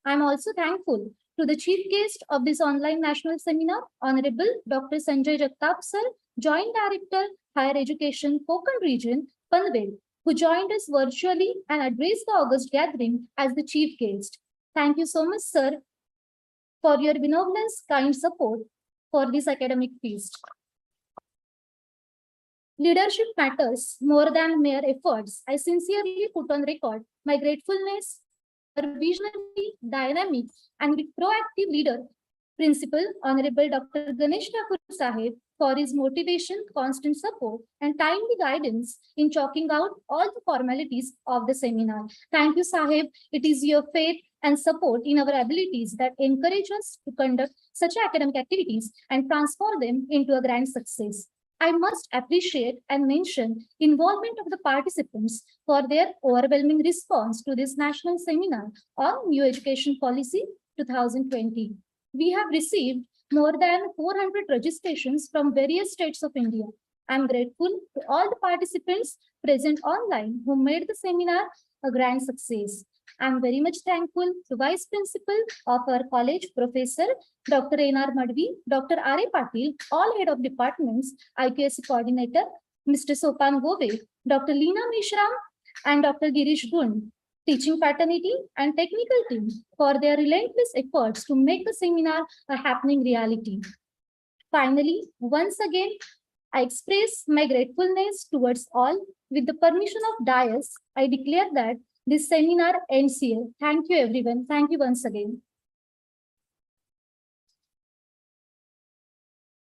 I'm also thankful to the chief guest of this online national seminar, Honorable Dr. Sanjay Jagtap sir, Joint Director, Higher Education, Konkan Region, Panvel, who joined us virtually and addressed the August gathering as the chief guest. Thank you so much, sir, for your benevolence, kind support for this academic feast. Leadership matters more than mere efforts. I sincerely put on record my gratefulness for visionary, dynamic, and proactive leader, Principal Honorable Dr. Ganesh Thakur Sahib, for his motivation, constant support, and timely guidance in chalking out all the formalities of the seminar. Thank you, Sahib. It is your faith and support in our abilities that encourage us to conduct such academic activities and transform them into a grand success. I must appreciate and mention involvement of the participants for their overwhelming response to this national seminar on New Education Policy 2020. We have received more than 400 registrations from various states of India. I'm grateful to all the participants present online who made the seminar a grand success. I'm very much thankful to Vice Principal of our college, Professor Dr. N.R. Madvi, Dr. R.A. Patil, all head of departments, IQAC coordinator, Mr. Sopan Gove, Dr. Leena Mishram, and Dr. Girish Gund, teaching fraternity and technical team for their relentless efforts to make the seminar a happening reality. Finally, once again, I express my gratefulness towards all. With the permission of dais, I declare that this seminar ends here. Thank you, everyone. Thank you once again.